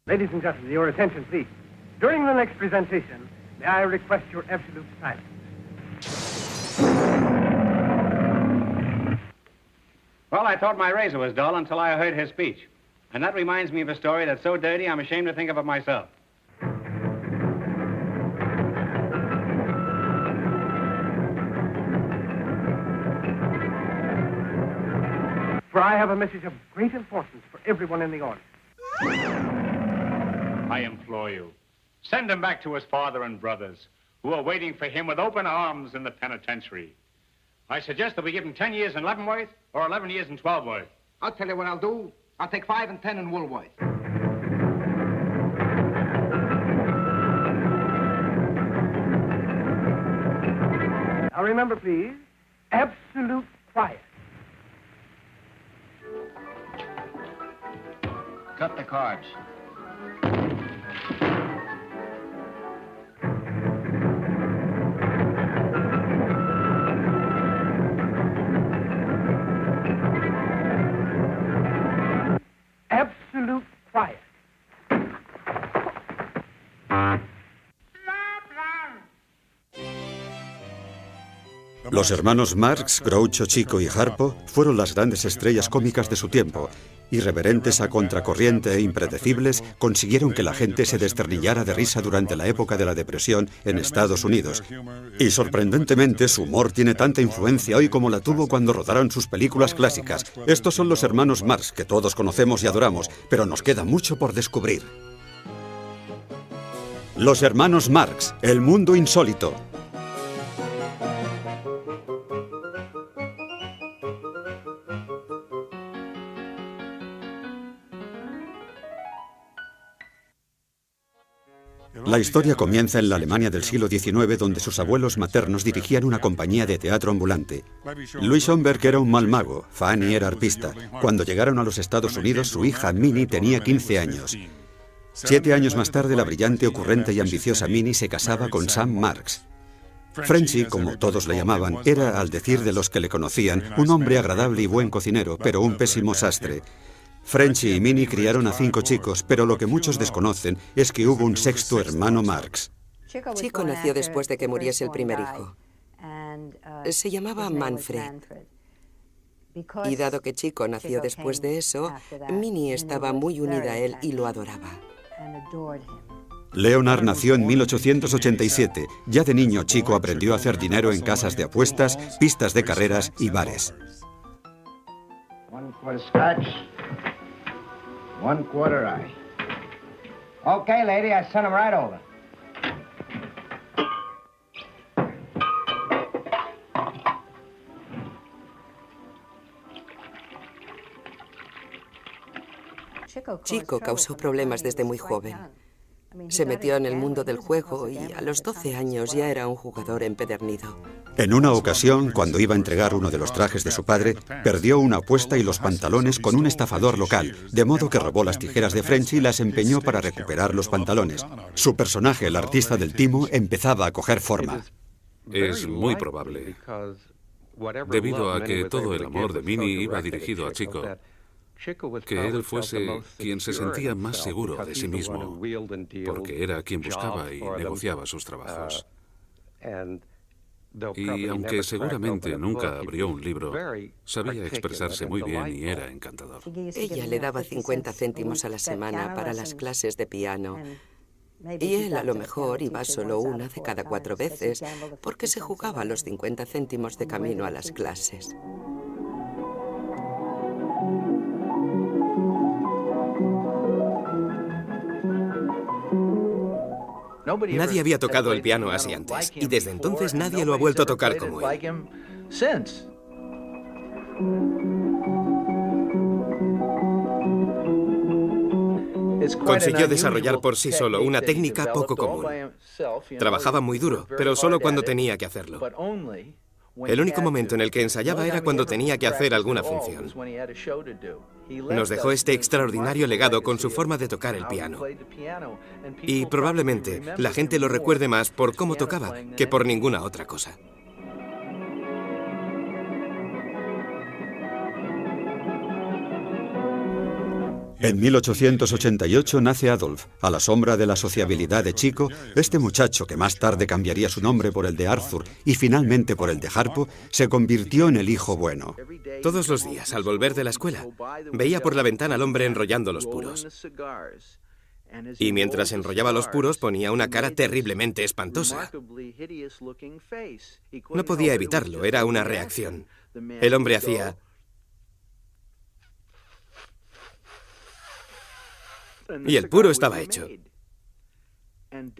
Ladies and gentlemen, your attention, please. During the next presentation, may I request your absolute silence? Well, I thought my razor was dull until I heard his speech. And that reminds me of a story that's so dirty I'm ashamed to think of it myself. For I have a message of great importance for everyone in the audience. I implore you, send him back to his father and brothers, who are waiting for him with open arms in the penitentiary. I suggest that we give him 10 years in Leavenworth or 11 years in Twelveworth. I'll tell you what I'll do. I'll take 5 and 10 in Woolworth. Now remember, please, absolute quiet. Cut the cards. Absolute quiet. Los hermanos Marx, Groucho, Chico y Harpo fueron las grandes estrellas cómicas de su tiempo. Irreverentes a contracorriente e impredecibles, consiguieron que la gente se desternillara de risa durante la época de la Depresión en Estados Unidos. Y sorprendentemente, su humor tiene tanta influencia hoy como la tuvo cuando rodaron sus películas clásicas. Estos son los hermanos Marx, que todos conocemos y adoramos, pero nos queda mucho por descubrir. Los hermanos Marx, el mundo insólito. La historia comienza en la Alemania del siglo XIX, donde sus abuelos maternos dirigían una compañía de teatro ambulante. Louis Schomburg era un mal mago, Fanny era arpista. Cuando llegaron a los Estados Unidos, su hija Minnie tenía 15 años. 7 años más tarde, la brillante, ocurrente y ambiciosa Minnie se casaba con Sam Marx. Frenchy, como todos le llamaban, era, al decir de los que le conocían, un hombre agradable y buen cocinero, pero un pésimo sastre. Frenchy y Minnie criaron a 5 chicos, pero lo que muchos desconocen es que hubo un 6º hermano Marx. Chico nació después de que muriese el primer hijo. Se llamaba Manfred. Y dado que Chico nació después de eso, Minnie estaba muy unida a él y lo adoraba. Leonard nació en 1887. Ya de niño, Chico aprendió a hacer dinero en casas de apuestas, pistas de carreras y bares. 1/4 Scotch, 1/4 rye. Okay, lady, I sent him right over. Chico causó problemas desde muy joven. Se metió en el mundo del juego y a los 12 años ya era un jugador empedernido. En una ocasión, cuando iba a entregar uno de los trajes de su padre, perdió una apuesta y los pantalones con un estafador local, de modo que robó las tijeras de Frenchy y las empeñó para recuperar los pantalones. Su personaje, el artista del timo, empezaba a coger forma. Es muy probable, debido a que todo el amor de Minnie iba dirigido a Chico, que él fuese quien se sentía más seguro de sí mismo, porque era quien buscaba y negociaba sus trabajos. Y aunque seguramente nunca abrió un libro, sabía expresarse muy bien y era encantador. Ella le daba 50 céntimos a la semana para las clases de piano. Y él a lo mejor iba solo una de cada 4 veces, porque se jugaba los 50 céntimos de camino a las clases. Nadie había tocado el piano así antes, y desde entonces nadie lo ha vuelto a tocar como él. Consiguió desarrollar por sí solo una técnica poco común. Trabajaba muy duro, pero solo cuando tenía que hacerlo. El único momento en el que ensayaba era cuando tenía que hacer alguna función. Nos dejó este extraordinario legado con su forma de tocar el piano. Y probablemente la gente lo recuerde más por cómo tocaba que por ninguna otra cosa. En 1888 nace Adolf. A la sombra de la sociabilidad de Chico, este muchacho, que más tarde cambiaría su nombre por el de Arthur y finalmente por el de Harpo, se convirtió en el hijo bueno. Todos los días, al volver de la escuela, veía por la ventana al hombre enrollando los puros. Y mientras enrollaba los puros ponía una cara terriblemente espantosa. No podía evitarlo, era una reacción. El hombre hacía... y el puro estaba hecho.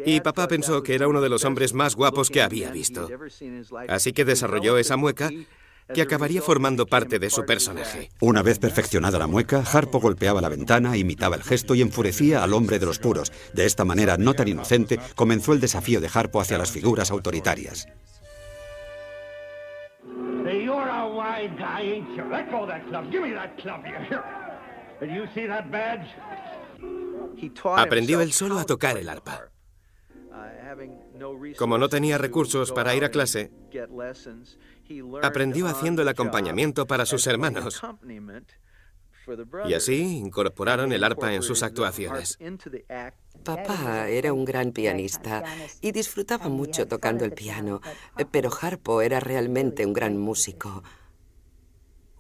Y papá pensó que era uno de los hombres más guapos que había visto. Así que desarrolló esa mueca que acabaría formando parte de su personaje. Una vez perfeccionada la mueca, Harpo golpeaba la ventana, imitaba el gesto y enfurecía al hombre de los puros. De esta manera, no tan inocente, comenzó el desafío de Harpo hacia las figuras autoritarias. Aprendió él solo a tocar el arpa. Como no tenía recursos para ir a clase, aprendió haciendo el acompañamiento para sus hermanos. Y así incorporaron el arpa en sus actuaciones. Papá era un gran pianista y disfrutaba mucho tocando el piano, pero Harpo era realmente un gran músico.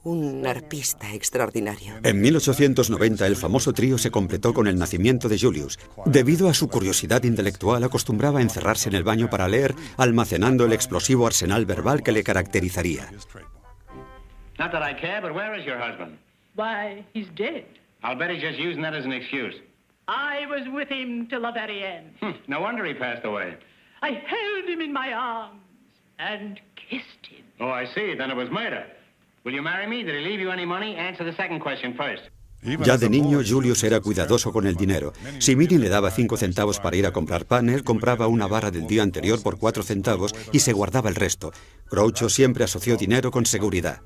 Un arpista extraordinario. En 1890 el famoso trío se completó con el nacimiento de Julius. Debido a su curiosidad intelectual, acostumbraba a encerrarse en el baño para leer, almacenando el explosivo arsenal verbal que le caracterizaría. Not that I care, but where is your husband? Why, he's dead. I'll bet he's just using that as an excuse. I was with him till the very end. No wonder he passed away. I held him in my arms and kissed him. Oh, I see. Then it was murder. Will you marry me? Did he leave you any money? Answer the second question first. Ya de niño, Julius era cuidadoso con el dinero. Si Minnie le daba 5 centavos para ir a comprar pan, él compraba una barra del día anterior por 4 centavos y se guardaba el resto. Groucho siempre asoció dinero con seguridad.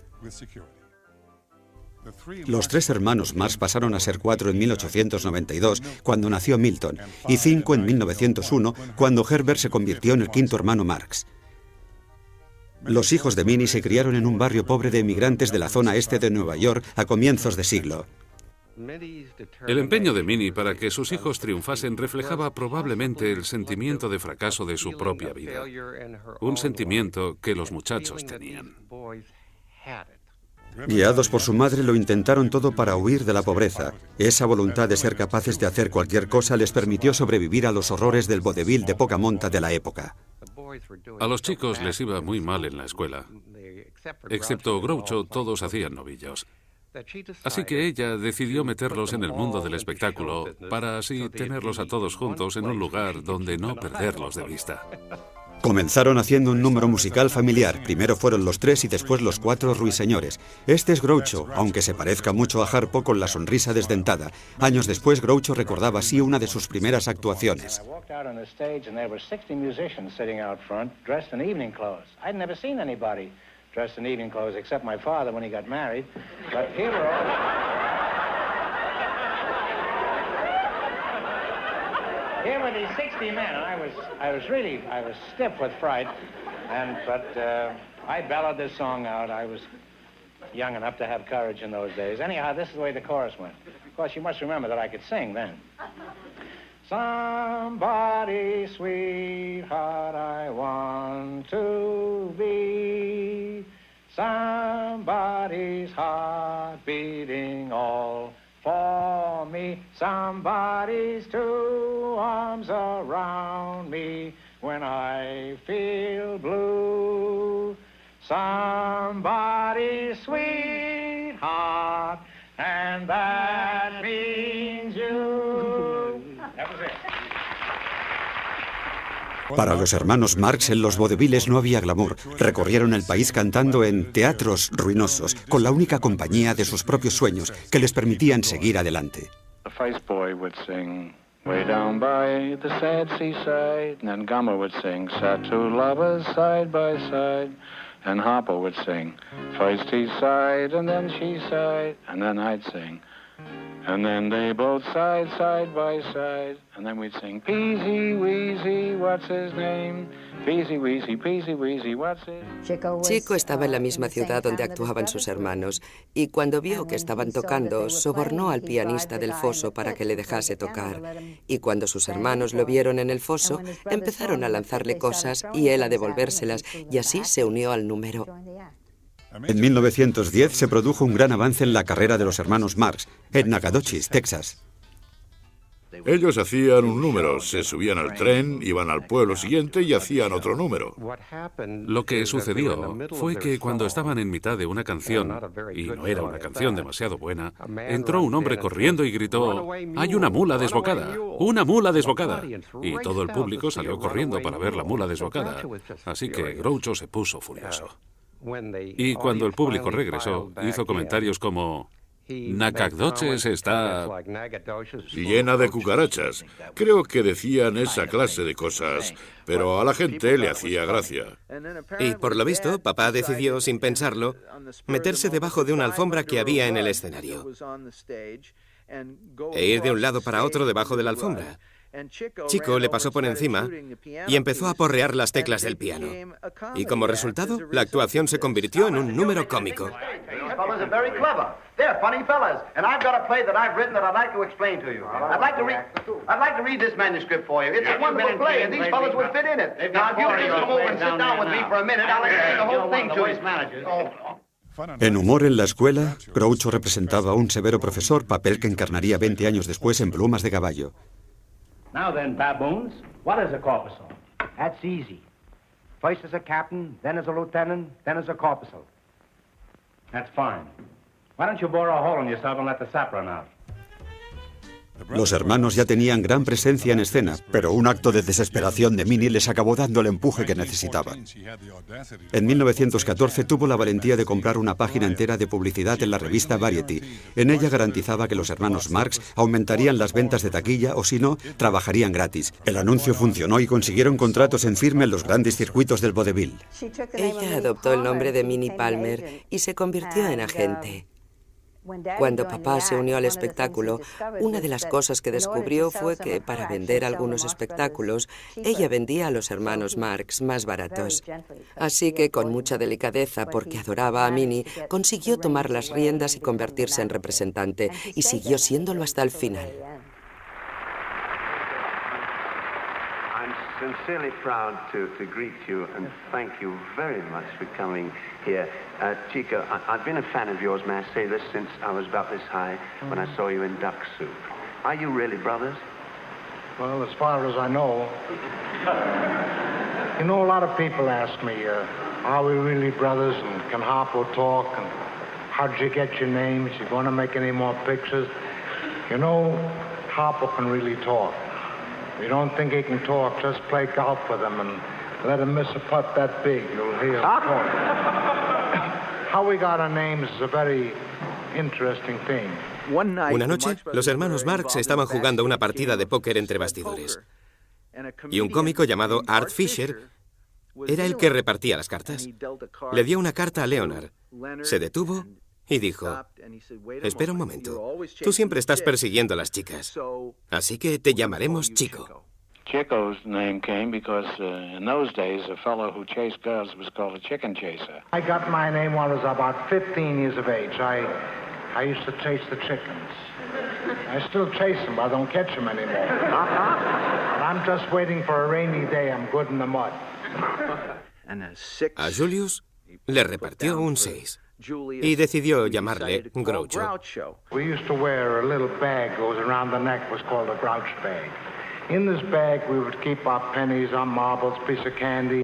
Los 3 hermanos Marx pasaron a ser 4 en 1892, cuando nació Milton, y 5 en 1901, cuando Herbert se convirtió en el 5º hermano Marx. Los hijos de Minnie se criaron en un barrio pobre de emigrantes de la zona este de Nueva York a comienzos de siglo. El empeño de Minnie para que sus hijos triunfasen reflejaba probablemente el sentimiento de fracaso de su propia vida. Un sentimiento que los muchachos tenían. Guiados por su madre, lo intentaron todo para huir de la pobreza. Esa voluntad de ser capaces de hacer cualquier cosa les permitió sobrevivir a los horrores del vodevil de poca monta de la época. A los chicos les iba muy mal en la escuela. Excepto Groucho, todos hacían novillos. Así que ella decidió meterlos en el mundo del espectáculo para así tenerlos a todos juntos en un lugar donde no perderlos de vista. Comenzaron haciendo un número musical familiar. Primero fueron los 3 y después los 4 ruiseñores. Este es Groucho, aunque se parezca mucho a Harpo con la sonrisa desdentada. Años después, Groucho recordaba así una de sus primeras actuaciones. Here were these 60 men, and I was stiff with fright, but I bellowed this song out. I was young enough to have courage in those days. Anyhow, this is the way the chorus went. Of course, you must remember that I could sing then. Somebody's sweetheart I want to be, somebody's heart beating all for me, somebody's 2 arms around me when I feel blue, somebody's sweetheart, and that means you. That was it. Para los hermanos Marx en los vaudevilles no había glamour. Recorrieron el país cantando en teatros ruinosos, con la única compañía de sus propios sueños que les permitían seguir adelante. The face boy would sing way down by the sad seaside, and then Gummer would sing sat 2 lovers side by side, and Harper would sing first he sighed and then she sighed, and then I'd sing. And then they both side by side, and then we'd sing Peasy, Weasy, what's his name? Peasy weasy, peasy weasy, what's it? Chico estaba en la misma ciudad donde actuaban sus hermanos y cuando vio que estaban tocando, sobornó al pianista del foso para que le dejase tocar. Y cuando sus hermanos lo vieron en el foso, empezaron a lanzarle cosas y él a devolvérselas, y así se unió al número. En 1910 se produjo un gran avance en la carrera de los hermanos Marx, en Nacogdoches, Texas. Ellos hacían un número, se subían al tren, iban al pueblo siguiente y hacían otro número. Lo que sucedió fue que cuando estaban en mitad de una canción, y no era una canción demasiado buena, entró un hombre corriendo y gritó: «¡Hay una mula desbocada! ¡Una mula desbocada!». Y todo el público salió corriendo para ver la mula desbocada. Así que Groucho se puso furioso. Y cuando el público regresó, hizo comentarios como: «Nacogdoches está llena de cucarachas». Creo que decían esa clase de cosas, pero a la gente le hacía gracia. Y por lo visto, papá decidió, sin pensarlo, meterse debajo de una alfombra que había en el escenario e ir de un lado para otro debajo de la alfombra. Chico le pasó por encima y empezó a porrear las teclas del piano. Y como resultado, la actuación se convirtió en un número cómico. En Humor en la escuela, Groucho representaba a un severo profesor, papel que encarnaría 20 años después en Plumas de caballo. Now then, baboons, what is a corpuscle? That's easy. First as a captain, then as a lieutenant, then as a corporal. That's fine. Why don't you bore a hole in yourself and let the sap run out? Los hermanos ya tenían gran presencia en escena, pero un acto de desesperación de Minnie les acabó dando el empuje que necesitaba. En 1914 tuvo la valentía de comprar una página entera de publicidad en la revista Variety. En ella garantizaba que los hermanos Marx aumentarían las ventas de taquilla o, si no, trabajarían gratis. El anuncio funcionó y consiguieron contratos en firme en los grandes circuitos del vodevil. Ella adoptó el nombre de Minnie Palmer y se convirtió en agente. Cuando papá se unió al espectáculo, una de las cosas que descubrió fue que para vender algunos espectáculos, ella vendía a los hermanos Marx más baratos. Así que con mucha delicadeza, porque adoraba a Minnie, consiguió tomar las riendas y convertirse en representante, y siguió siéndolo hasta el final. Sincerely proud to greet you and thank you very much for coming here. Chico, I've been a fan of yours, may I say this, since I was about this high when I saw you in duck soup. Are you really brothers? Well, as far as I know. You know, a lot of people ask me, are we really brothers, and can Harpo talk, and how'd you get your names? You going to make any more pictures? You know, Harpo can really talk. If you don't think he can talk, just play golf with him and let him miss a putt that big. You'll hear him talk. How we got our names is a very interesting thing. Una noche, los hermanos Marx estaban jugando una partida de póker entre bastidores. Y un cómico llamado Art Fisher era el que repartía las cartas. Le dio una carta a Leonard. Se detuvo y dijo: «Espera un momento, tú siempre estás persiguiendo a las chicas, así que te llamaremos Chico». Chico's name came because in those days a fellow who chased girls was called a chicken chaser. I got my name when I was about 15 years of age. I used to chase the chickens. I still chase them, but I don't catch them anymore. And I'm just waiting for a rainy day. I'm good in the mud. A Julius le repartió un 6. Y decidió llamarle Groucho. We used to wear a little bag that goes around the neck, was called a grouch bag. In this bag we would keep our pennies, our marbles, piece of candy.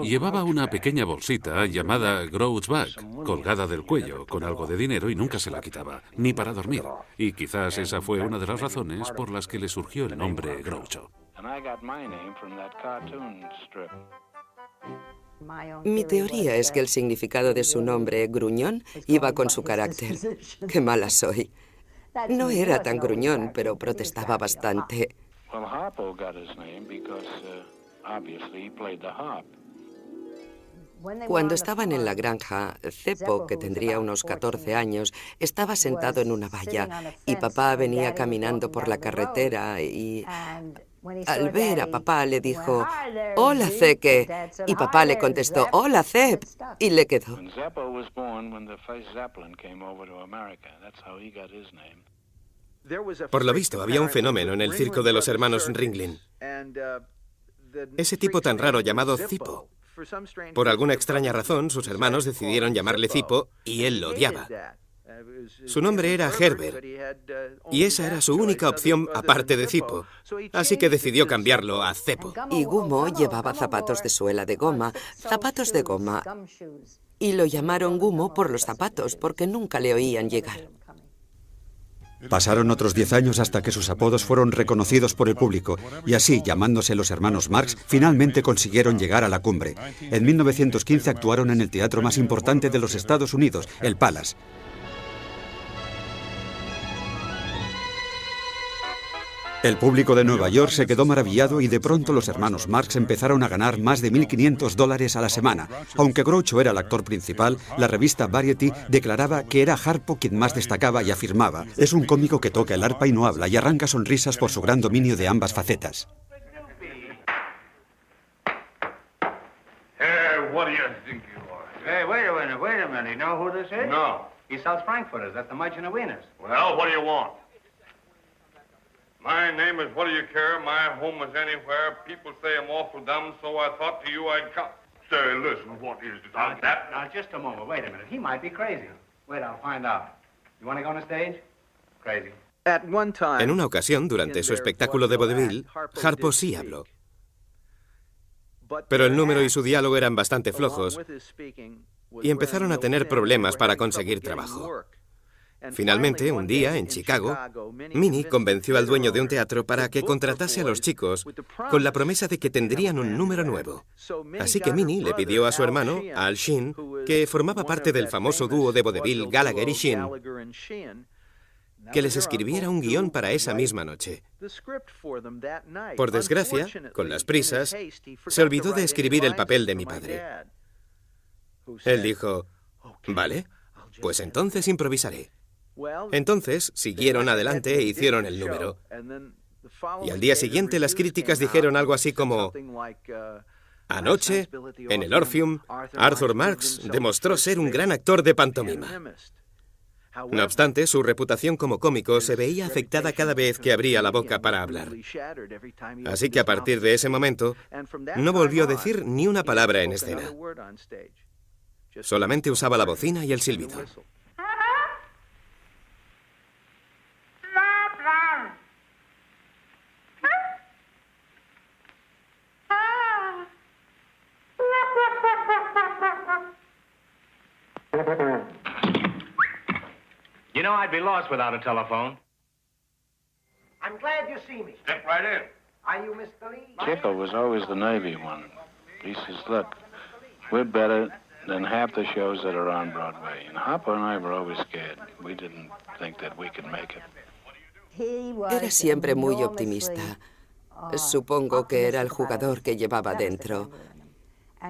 Llevaba una pequeña bolsita llamada Grouch Bag, colgada del cuello, con algo de dinero, y nunca se la quitaba, ni para dormir. Y quizás esa fue una de las razones por las que le surgió el nombre Groucho. Mi teoría es que el significado de su nombre, gruñón, iba con su carácter. ¡Qué mala soy! No era tan gruñón, pero protestaba bastante. Cuando estaban en la granja, Cepo, que tendría unos 14 años, estaba sentado en una valla y papá venía caminando por la carretera y Al ver a papá le dijo, «Hola, Zeke», y papá le contestó, «Hola, Zep», y le quedó. Por lo visto, había un fenómeno en el circo de los hermanos Ringling. Ese tipo tan raro llamado Zippo. Por alguna extraña razón, sus hermanos decidieron llamarle Zippo y él lo odiaba. Su nombre era Herbert, y esa era su única opción aparte de Zippo, así que decidió cambiarlo a Zeppo. Y Gummo llevaba zapatos de suela de goma, y lo llamaron Gummo por los zapatos, porque nunca le oían llegar. Pasaron otros 10 años hasta que sus apodos fueron reconocidos por el público, y así, llamándose los hermanos Marx, finalmente consiguieron llegar a la cumbre. En 1915 actuaron en el teatro más importante de los Estados Unidos, el Palace. El público de Nueva York se quedó maravillado y de pronto los hermanos Marx empezaron a ganar más de $1.500 a la semana. Aunque Groucho era el actor principal, la revista Variety declaraba que era Harpo quien más destacaba y afirmaba: «Es un cómico que toca el arpa y no habla y arranca sonrisas por su gran dominio de ambas facetas». What do you think you are? Hey, wait a minute. You know who this is? No. He sells Frankfurters. That's the Mudgeon of Wieners. Well, what do you want? My name is What Do You Care? My home is anywhere. People say I'm awful dumb, so I thought to you I'd come. Say, listen, what is it? Now, just a moment. Wait a minute. He might be crazy. Wait, I'll find out. You want to go on the stage? Crazy. En una ocasión, durante su espectáculo de vodevil, Harpo sí habló. Pero el número y su diálogo eran bastante flojos y empezaron a tener problemas para conseguir trabajo. Finalmente, un día, en Chicago, Minnie convenció al dueño de un teatro para que contratase a los chicos con la promesa de que tendrían un número nuevo. Así que Minnie le pidió a su hermano, Al Sheen, que formaba parte del famoso dúo de vodevil Gallagher y Sheen, que les escribiera un guión para esa misma noche. Por desgracia, con las prisas, se olvidó de escribir el papel de mi padre. Él dijo, «Vale, pues entonces improvisaré». Entonces siguieron adelante e hicieron el número. Y al día siguiente las críticas dijeron algo así como: «Anoche, en el Orpheum, Arthur Marx demostró ser un gran actor de pantomima». No obstante, su reputación como cómico se veía afectada cada vez que abría la boca para hablar. Así que a partir de ese momento, no volvió a decir ni una palabra en escena. Solamente usaba la bocina y el silbido. You know, I'd be lost without a telephone. I'm glad you see me. Step right in. Are you Mr. Lee? Chico was always the Navy one. He says, look, we're better than half the shows that are on Broadway. And Hopper and I were always scared. We didn't think that we could make it. Era siempre muy optimista. Supongo que era el jugador que llevaba dentro.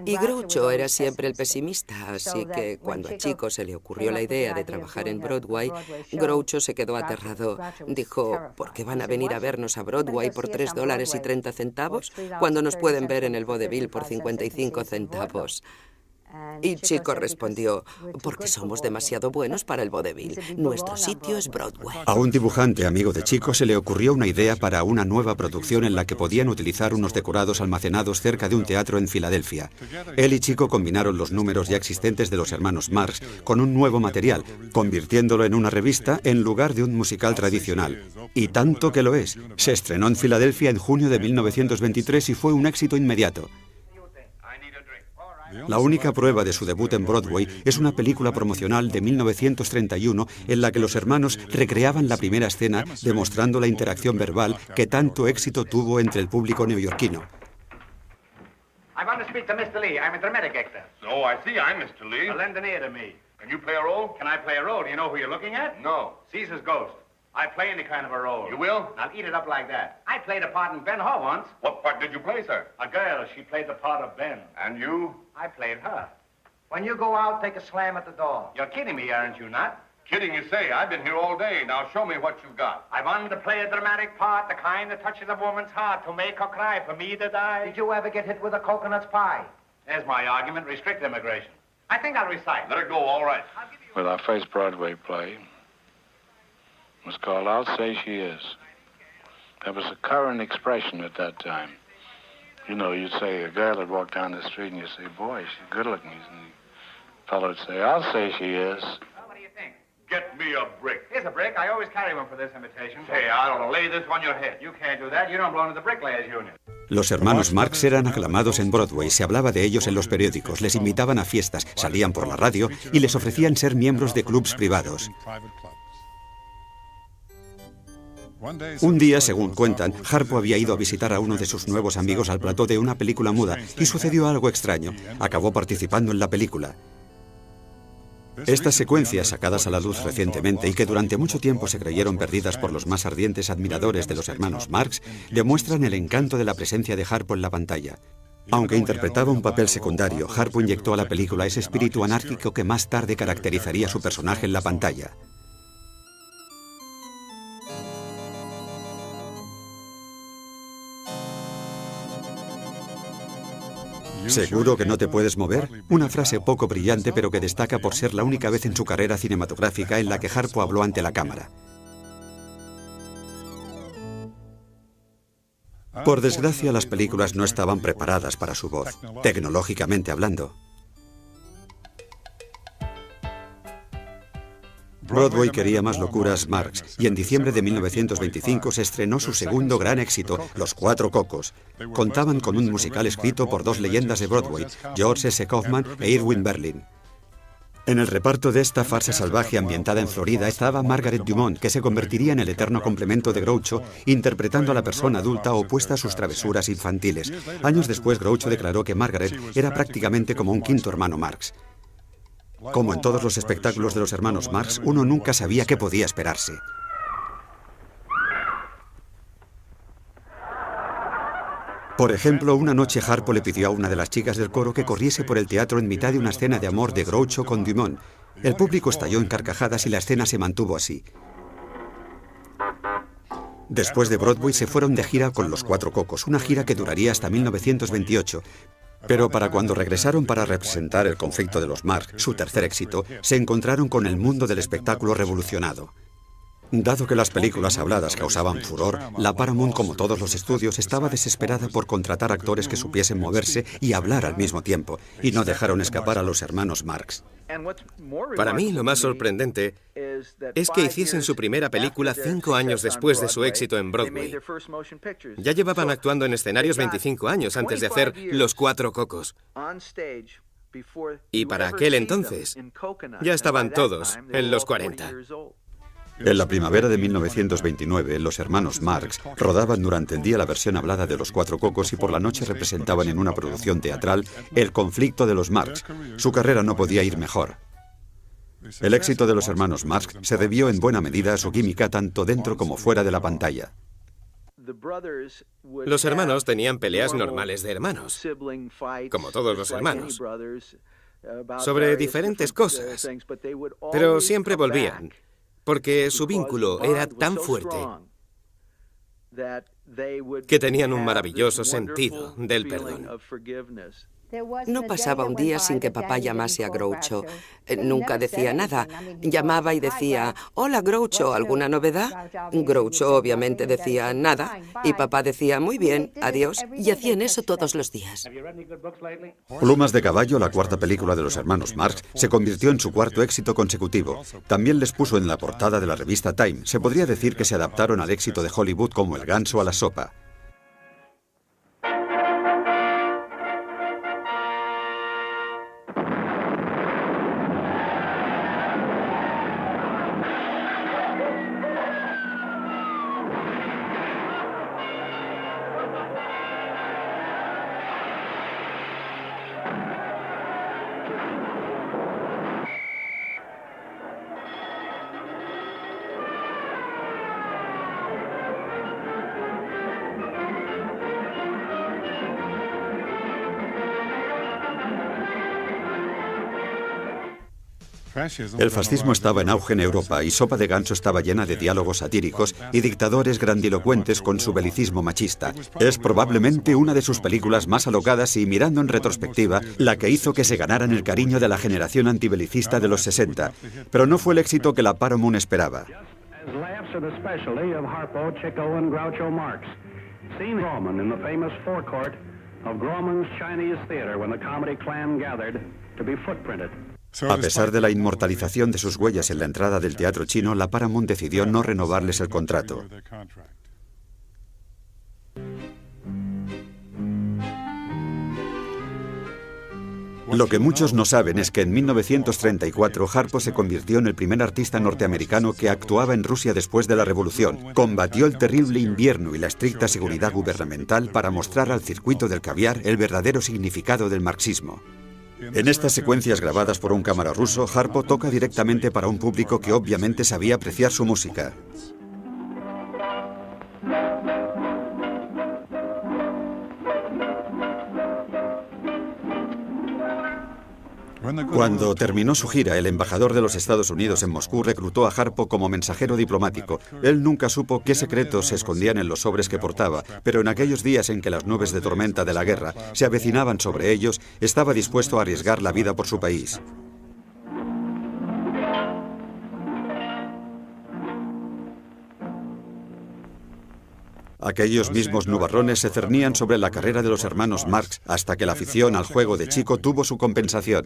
Y Groucho era siempre el pesimista, así que cuando a Chico se le ocurrió la idea de trabajar en Broadway, Groucho se quedó aterrado. Dijo, ¿por qué van a venir a vernos a Broadway por $3.30 cuando nos pueden ver en el vodevil por 55 centavos? Y Chico respondió, porque somos demasiado buenos para el vodevil. Nuestro sitio es Broadway. A un dibujante amigo de Chico se le ocurrió una idea para una nueva producción en la que podían utilizar unos decorados almacenados cerca de un teatro en Filadelfia. Él y Chico combinaron los números ya existentes de los hermanos Marx con un nuevo material, convirtiéndolo en una revista en lugar de un musical tradicional. Y tanto que lo es. Se estrenó en Filadelfia en junio de 1923 y fue un éxito inmediato. La única prueba de su debut en Broadway es una película promocional de 1931 en la que los hermanos recreaban la primera escena demostrando la interacción verbal que tanto éxito tuvo entre el público neoyorquino. I want to speak to Mr. Lee. I'm a dramatic actor. So I see. I'm Mr. Lee. Well, lend an ear to me. Can you play a role? Can I play a role? Do you know who you're looking at? No. Caesar's ghost. I play any kind of a role. You will? Now eat it up like that. I played a part in Ben-Hur once. What part did you play, sir? A girl. She played the part of Ben. And you? I played her. When you go out, take a slam at the door. You're kidding me, aren't you not? Kidding, you say. I've been here all day. Now show me what you've got. I wanted to play a dramatic part, the kind that touches a woman's heart, to make her cry, for me to die. Did you ever get hit with a coconut pie? There's my argument. Restrict immigration. I think I'll recite. Let her go, all right. Well, our first Broadway play was called I'll Say She Is. That was a current expression at that time. You know, you'd say a girl would walk down the street and you'd say, boy, she's good looking. And the fellow would say, I'll say she is. Well, what do you think? Get me a brick. Here's a brick. I always carry one for this imitation. Hey, I ought to lay this on your head. You can't do that. You don't belong to the Bricklayers Union. Los hermanos Marx eran aclamados en Broadway, se hablaba de ellos en los periódicos, les invitaban a fiestas, salían por la radio y les ofrecían ser miembros de clubs privados. Un día, según cuentan, Harpo había ido a visitar a uno de sus nuevos amigos al plató de una película muda y sucedió algo extraño. Acabó participando en la película. Estas secuencias, sacadas a la luz recientemente y que durante mucho tiempo se creyeron perdidas por los más ardientes admiradores de los hermanos Marx, demuestran el encanto de la presencia de Harpo en la pantalla. Aunque interpretaba un papel secundario, Harpo inyectó a la película ese espíritu anárquico que más tarde caracterizaría su personaje en la pantalla. ¿Seguro que no te puedes mover? Una frase poco brillante pero que destaca por ser la única vez en su carrera cinematográfica en la que Harpo habló ante la cámara. Por desgracia, las películas no estaban preparadas para su voz, tecnológicamente hablando. Broadway quería más locuras Marx, y en diciembre de 1925 se estrenó su segundo gran éxito, Los Cuatro Cocos. Contaban con un musical escrito por dos leyendas de Broadway, George S. Kaufman e Irwin Berlin. En el reparto de esta farsa salvaje ambientada en Florida estaba Margaret Dumont, que se convertiría en el eterno complemento de Groucho, interpretando a la persona adulta opuesta a sus travesuras infantiles. Años después, Groucho declaró que Margaret era prácticamente como un quinto hermano Marx. Como en todos los espectáculos de los hermanos Marx, uno nunca sabía qué podía esperarse. Por ejemplo, una noche Harpo le pidió a una de las chicas del coro que corriese por el teatro en mitad de una escena de amor de Groucho con Dumont. El público estalló en carcajadas y la escena se mantuvo así. Después de Broadway se fueron de gira con Los Cuatro Cocos, una gira que duraría hasta 1928. Pero para cuando regresaron para representar El conflicto de los Marx, su tercer éxito, se encontraron con el mundo del espectáculo revolucionado. Dado que las películas habladas causaban furor, la Paramount, como todos los estudios, estaba desesperada por contratar actores que supiesen moverse y hablar al mismo tiempo, y no dejaron escapar a los hermanos Marx. Para mí, lo más sorprendente es que hiciesen su primera película 5 años después de su éxito en Broadway. Ya llevaban actuando en escenarios 25 años antes de hacer Los Cuatro Cocos. Y para aquel entonces, ya estaban todos en los 40. En la primavera de 1929, los hermanos Marx rodaban durante el día la versión hablada de Los Cuatro Cocos y por la noche representaban en una producción teatral El conflicto de los Marx. Su carrera no podía ir mejor. El éxito de los hermanos Marx se debió en buena medida a su química tanto dentro como fuera de la pantalla. Los hermanos tenían peleas normales de hermanos, como todos los hermanos, sobre diferentes cosas, pero siempre volvían, porque su vínculo era tan fuerte que tenían un maravilloso sentido del perdón. No pasaba un día sin que papá llamase a Groucho. Nunca decía nada. Llamaba y decía, hola Groucho, ¿alguna novedad? Groucho obviamente decía nada y papá decía, muy bien, adiós. Y hacían eso todos los días. Plumas de caballo, la cuarta película de los hermanos Marx, se convirtió en su cuarto éxito consecutivo. También les puso en la portada de la revista Time. Se podría decir que se adaptaron al éxito de Hollywood como el ganso a la sopa. El fascismo estaba en auge en Europa y Sopa de Ganso estaba llena de diálogos satíricos y dictadores grandilocuentes con su belicismo machista. Es probablemente una de sus películas más alocadas y, mirando en retrospectiva, la que hizo que se ganaran el cariño de la generación antibelicista de los 60. Pero no fue el éxito que la Paramount esperaba. A pesar de la inmortalización de sus huellas en la entrada del teatro chino, la Paramount decidió no renovarles el contrato. Lo que muchos no saben es que en 1934 Harpo se convirtió en el primer artista norteamericano que actuaba en Rusia después de la Revolución. Combatió el terrible invierno y la estricta seguridad gubernamental para mostrar al circuito del caviar el verdadero significado del marxismo. En estas secuencias grabadas por un cámara ruso, Harpo toca directamente para un público que obviamente sabía apreciar su música. Cuando terminó su gira, el embajador de los Estados Unidos en Moscú reclutó a Harpo como mensajero diplomático. Él nunca supo qué secretos se escondían en los sobres que portaba, pero en aquellos días en que las nubes de tormenta de la guerra se avecinaban sobre ellos, estaba dispuesto a arriesgar la vida por su país. Aquellos mismos nubarrones se cernían sobre la carrera de los hermanos Marx hasta que la afición al juego de Chico tuvo su compensación.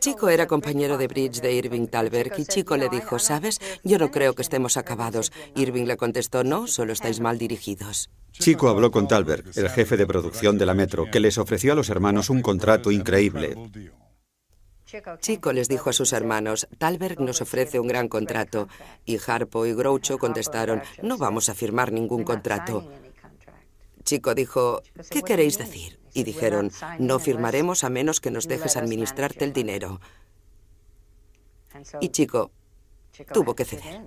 Chico era compañero de bridge de Irving Thalberg y Chico le dijo, ¿sabes? Yo no creo que estemos acabados. Irving le contestó, no, solo estáis mal dirigidos. Chico habló con Thalberg, el jefe de producción de la Metro, que les ofreció a los hermanos un contrato increíble. Chico les dijo a sus hermanos, Thalberg nos ofrece un gran contrato. Y Harpo y Groucho contestaron, no vamos a firmar ningún contrato. Chico dijo, ¿qué queréis decir? Y dijeron, no firmaremos a menos que nos dejes administrarte el dinero. Y Chico tuvo que ceder.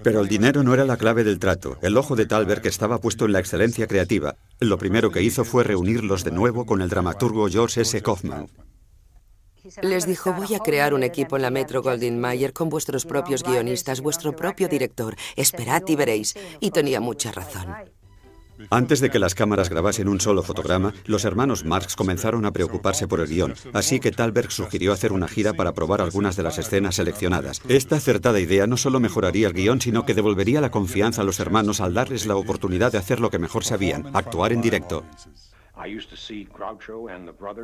Pero el dinero no era la clave del trato. El ojo de Thalberg estaba puesto en la excelencia creativa. Lo primero que hizo fue reunirlos de nuevo con el dramaturgo George S. Kaufman. Les dijo, voy a crear un equipo en la Metro Goldwyn Mayer con vuestros propios guionistas, vuestro propio director. Esperad y veréis. Y tenía mucha razón. Antes de que las cámaras grabasen un solo fotograma, los hermanos Marx comenzaron a preocuparse por el guión, así que Thalberg sugirió hacer una gira para probar algunas de las escenas seleccionadas. Esta acertada idea no solo mejoraría el guión, sino que devolvería la confianza a los hermanos al darles la oportunidad de hacer lo que mejor sabían, actuar en directo.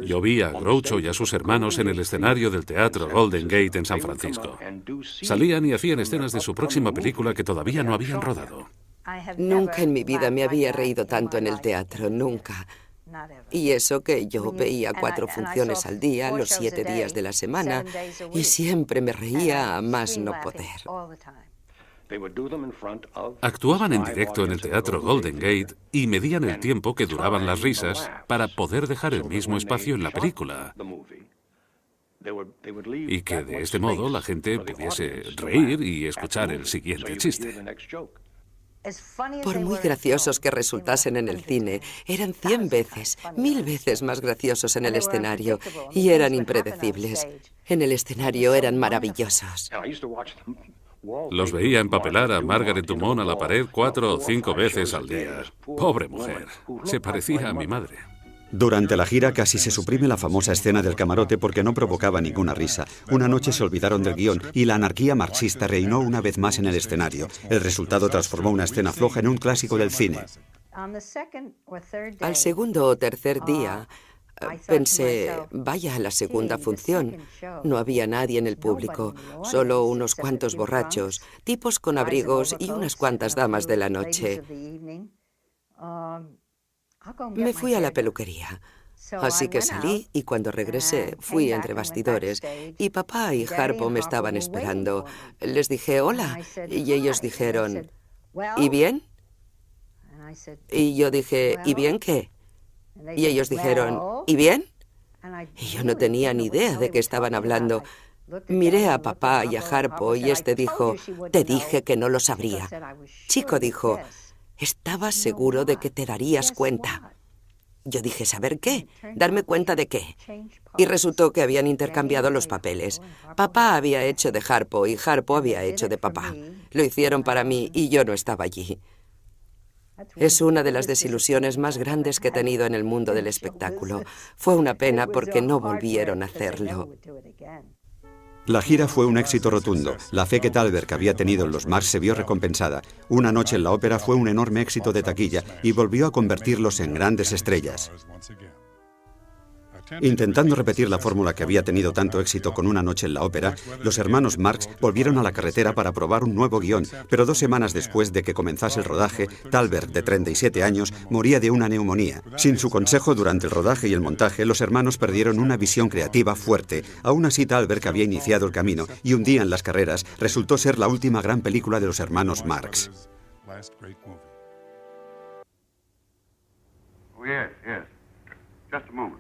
Yo vi a Groucho y a sus hermanos en el escenario del Teatro Golden Gate en San Francisco. Salían y hacían escenas de su próxima película que todavía no habían rodado. Nunca en mi vida me había reído tanto en el teatro, nunca. Y eso que yo veía 4 funciones al día, los 7 días de la semana, y siempre me reía a más no poder. Actuaban en directo en el Teatro Golden Gate y medían el tiempo que duraban las risas para poder dejar el mismo espacio en la película. Y que de este modo la gente pudiese reír y escuchar el siguiente chiste. Por muy graciosos que resultasen en el cine, eran 100 veces, 1000 veces más graciosos en el escenario y eran impredecibles. En el escenario eran maravillosos. Los veía empapelar a Margaret Dumont a la pared 4 o 5 veces al día. Pobre mujer, se parecía a mi madre. Durante la gira casi se suprime la famosa escena del camarote porque no provocaba ninguna risa. Una noche se olvidaron del guión y la anarquía marxista reinó una vez más en el escenario. El resultado transformó una escena floja en un clásico del cine. Al segundo o tercer día, pensé, vaya a la segunda función. No había nadie en el público, solo unos cuantos borrachos, tipos con abrigos y unas cuantas damas de la noche. Me fui a la peluquería. Así que salí y cuando regresé fui entre bastidores y papá y Harpo me estaban esperando. Les dije, hola, y ellos dijeron, ¿y bien? Y yo dije, ¿y bien qué? Y ellos dijeron, ¿y bien? Y yo no tenía ni idea de qué estaban hablando. Miré a papá y a Harpo y este dijo, te dije que no lo sabría. Chico dijo, estaba seguro de que te darías cuenta. Yo dije, ¿saber qué? ¿Darme cuenta de qué? Y resultó que habían intercambiado los papeles. Papá había hecho de Harpo y Harpo había hecho de papá. Lo hicieron para mí y yo no estaba allí. Es una de las desilusiones más grandes que he tenido en el mundo del espectáculo. Fue una pena porque no volvieron a hacerlo. La gira fue un éxito rotundo. La fe que Thalberg había tenido en los Marx se vio recompensada. Una noche en la ópera fue un enorme éxito de taquilla y volvió a convertirlos en grandes estrellas. Intentando repetir la fórmula que había tenido tanto éxito con Una noche en la ópera, los hermanos Marx volvieron a la carretera para probar un nuevo guión, pero 2 semanas después de que comenzase el rodaje, Thalberg, de 37 años, moría de una neumonía. Sin su consejo durante el rodaje y el montaje, los hermanos perdieron una visión creativa fuerte. Aún así, Thalberg había iniciado el camino y Un día en las carreras resultó ser la última gran película de los hermanos Marx. Oh, yes, yes. Just a moment.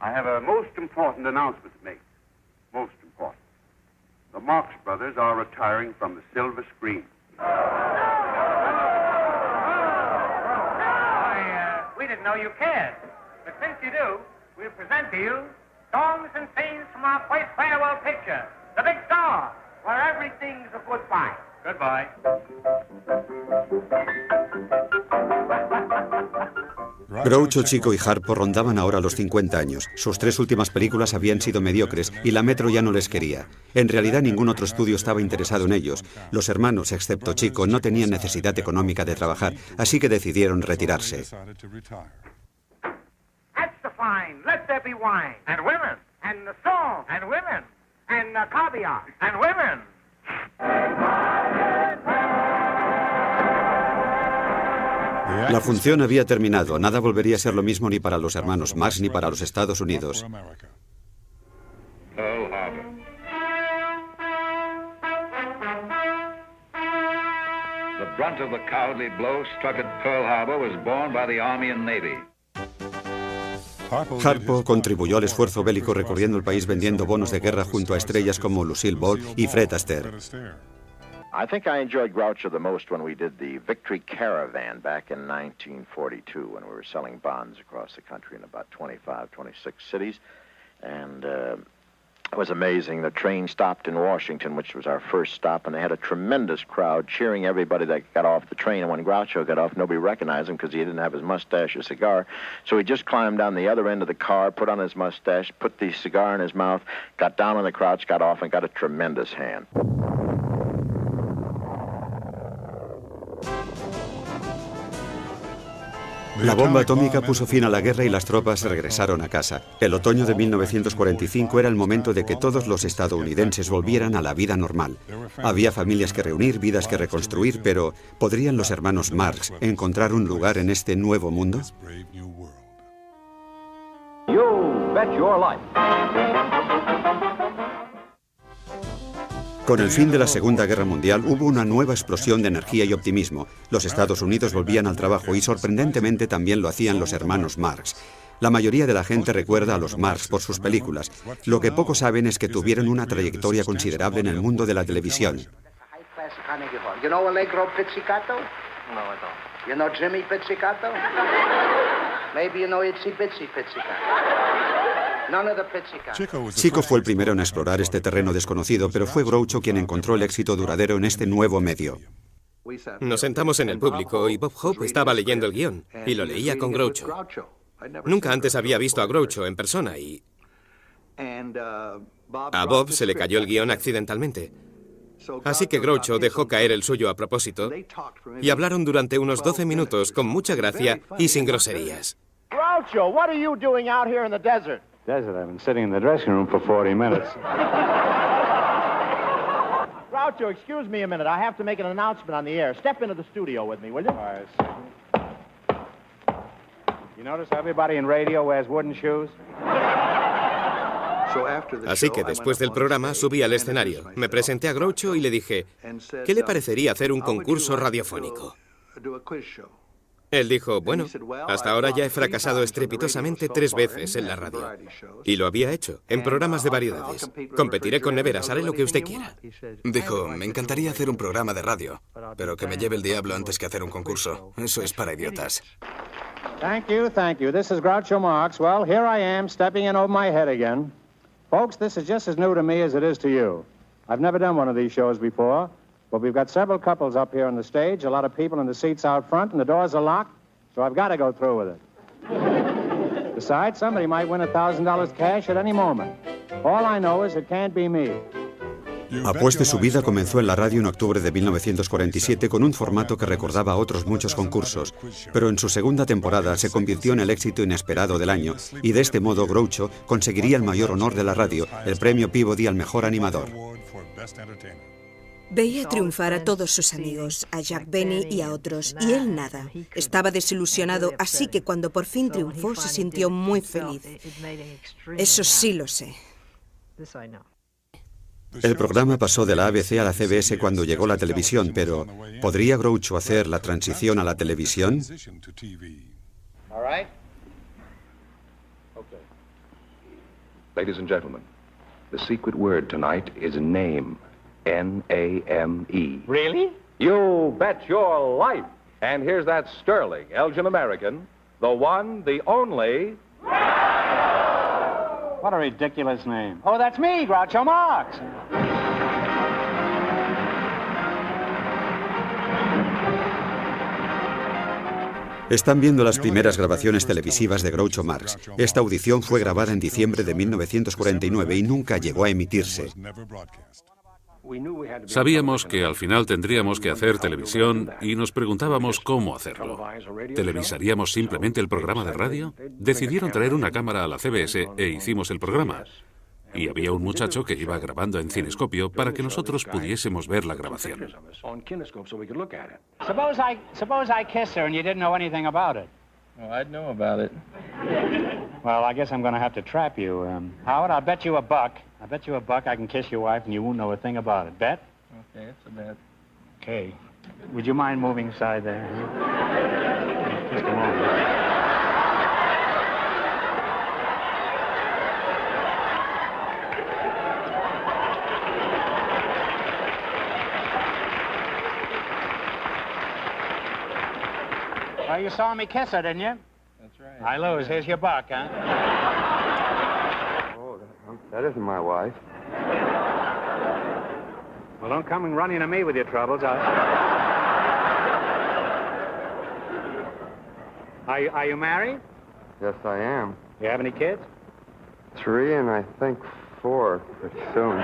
I have a most important announcement to make. Most important. The Marx Brothers are retiring from the silver screen. We didn't know you cared. But since you do, we'll present to you songs and scenes from our first farewell picture, The Big Star, where everything's a goodbye. Goodbye. Groucho, Chico y Harpo rondaban ahora los 50 años. Sus 3 últimas películas habían sido mediocres y la Metro ya no les quería. En realidad ningún otro estudio estaba interesado en ellos. Los hermanos, excepto Chico, no tenían necesidad económica de trabajar, así que decidieron retirarse. That's the fine. Let there be wine. And women. And the song. And women. And caviar. And women. La función había terminado. Nada volvería a ser lo mismo ni para los hermanos Marx ni para los Estados Unidos. Pearl Harbor. The brunt of the cowardly blow struck at Pearl Harbor was borne by the Army and Navy. Harpo contribuyó al esfuerzo bélico recorriendo el país vendiendo bonos de guerra junto a estrellas como Lucille Ball y Fred Astaire. I think I enjoyed Groucho the most when we did the Victory Caravan back in 1942 when we were selling bonds across the country in about 25, 26 cities. And it was amazing. The train stopped in Washington, which was our first stop, and they had a tremendous crowd cheering everybody that got off the train. And when Groucho got off, nobody recognized him because he didn't have his mustache or cigar. So he just climbed down the other end of the car, put on his mustache, put the cigar in his mouth, got down on the crotch, got off, and got a tremendous hand. La bomba atómica puso fin a la guerra y las tropas regresaron a casa. El otoño de 1945 era el momento de que todos los estadounidenses volvieran a la vida normal. Había familias que reunir, vidas que reconstruir, pero ¿podrían los hermanos Marx encontrar un lugar en este nuevo mundo? You bet your life. Con el fin de la Segunda Guerra Mundial hubo una nueva explosión de energía y optimismo. Los Estados Unidos volvían al trabajo y sorprendentemente también lo hacían los hermanos Marx. La mayoría de la gente recuerda a los Marx por sus películas. Lo que pocos saben es que tuvieron una trayectoria considerable en el mundo de la televisión. You know Allegro Pizzicato? No, I don't. You know Jimmy Pizzicato? Maybe you know Itsy Bitsy Pizzicato. Chico fue el primero en explorar este terreno desconocido, pero fue Groucho quien encontró el éxito duradero en este nuevo medio. Nos sentamos en el público y Bob Hope estaba leyendo el guión y lo leía con Groucho. Nunca antes había visto a Groucho en persona y a Bob se le cayó el guión accidentalmente. Así que Groucho dejó caer el suyo a propósito y hablaron durante unos 12 minutos con mucha gracia y sin groserías. Groucho, what are you doing out here in the desert? Desert, I've been sitting in the dressing room for 40 minutes. Groucho, excuse me a minute. I have to make an announcement on the air. Step into the studio with me, will you? All right. You notice everybody in radio wears wooden shoes? Así que después del programa subí al escenario, me presenté a Groucho y le dije, ¿qué le parecería hacer un concurso radiofónico? Él dijo, bueno, hasta ahora ya he fracasado estrepitosamente 3 veces en la radio. Y lo había hecho, en programas de variedades. Competiré con neveras, haré lo que usted quiera. Dijo, me encantaría hacer un programa de radio, pero que me lleve el diablo antes que hacer un concurso. Eso es para idiotas. Thank you, thank you. This is Groucho Marx. Well, here I am, stepping in over my head again. Folks, this is just as new to me as it is to you. I've never done one of these shows before, but we've got several couples up here on the stage, a lot of people in the seats out front, and the doors are locked, so I've got to go through with it. Besides, somebody might win $1,000 cash at any moment. All I know is it can't be me. Apueste su vida comenzó en la radio en octubre de 1947 con un formato que recordaba a otros muchos concursos, pero en su segunda temporada se convirtió en el éxito inesperado del año y de este modo Groucho conseguiría el mayor honor de la radio, el premio Peabody al mejor animador. Veía triunfar a todos sus amigos, a Jack Benny y a otros, y él nada. Estaba desilusionado, así que cuando por fin triunfó se sintió muy feliz. Eso sí lo sé. El programa pasó de la ABC a la CBS cuando llegó la televisión, pero ¿podría Groucho hacer la transición a la televisión? Ladies and gentlemen, the secret word tonight is name. N-A-M-E. Really? You bet your life. And here's that sterling Elgin American, the one, the only... What a ridiculous name. Oh, that's me, Groucho Marx. Están viendo las primeras grabaciones televisivas de Groucho Marx. Esta audición fue grabada en diciembre de 1949 y nunca llegó a emitirse. Sabíamos que al final tendríamos que hacer televisión y nos preguntábamos cómo hacerlo. ¿Televisaríamos simplemente el programa de radio? Decidieron traer una cámara a la CBS e hicimos el programa. Y había un muchacho que iba grabando en cinescopio para que nosotros pudiésemos ver la grabación. Suppose I kiss her and you didn't know anything about it. Oh, I'd know about it. Well, I guess I'm going to have to trap you. Howard, I'll bet you $1. I bet you $1 I can kiss your wife and you won't know a thing about it. Bet? Okay, it's a bet. Okay. Would you mind moving aside there? Just a moment. Well, you saw me kiss her, didn't you? That's right. I lose. Here's your $1, huh? Oh, that isn't my wife. Well, don't come and running to me with your troubles. Are you married? Yes, I am. You have any kids? 3 and I think 4 pretty soon.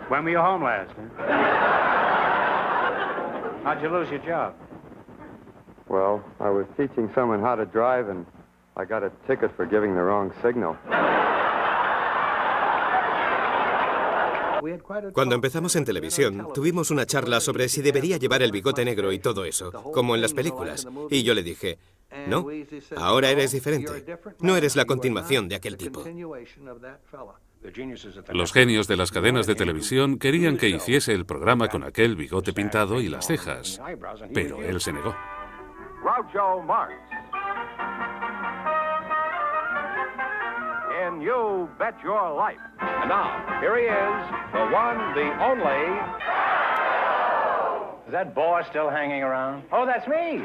When were you home last? Huh? How'd you lose your job? Well, I was teaching someone how to drive and I got a ticket for giving the wrong signal. Cuando empezamos en televisión, tuvimos una charla sobre si debería llevar el bigote negro y todo eso, como en las películas. Y yo le dije, no, ahora eres diferente. No eres la continuación de aquel tipo. Los genios de las cadenas de televisión querían que hiciese el programa con aquel bigote pintado y las cejas, pero él se negó. Groucho Marx. In You Bet Your Life. And now, here he is, the one, the only... Is that boar still hanging around? Oh, that's me!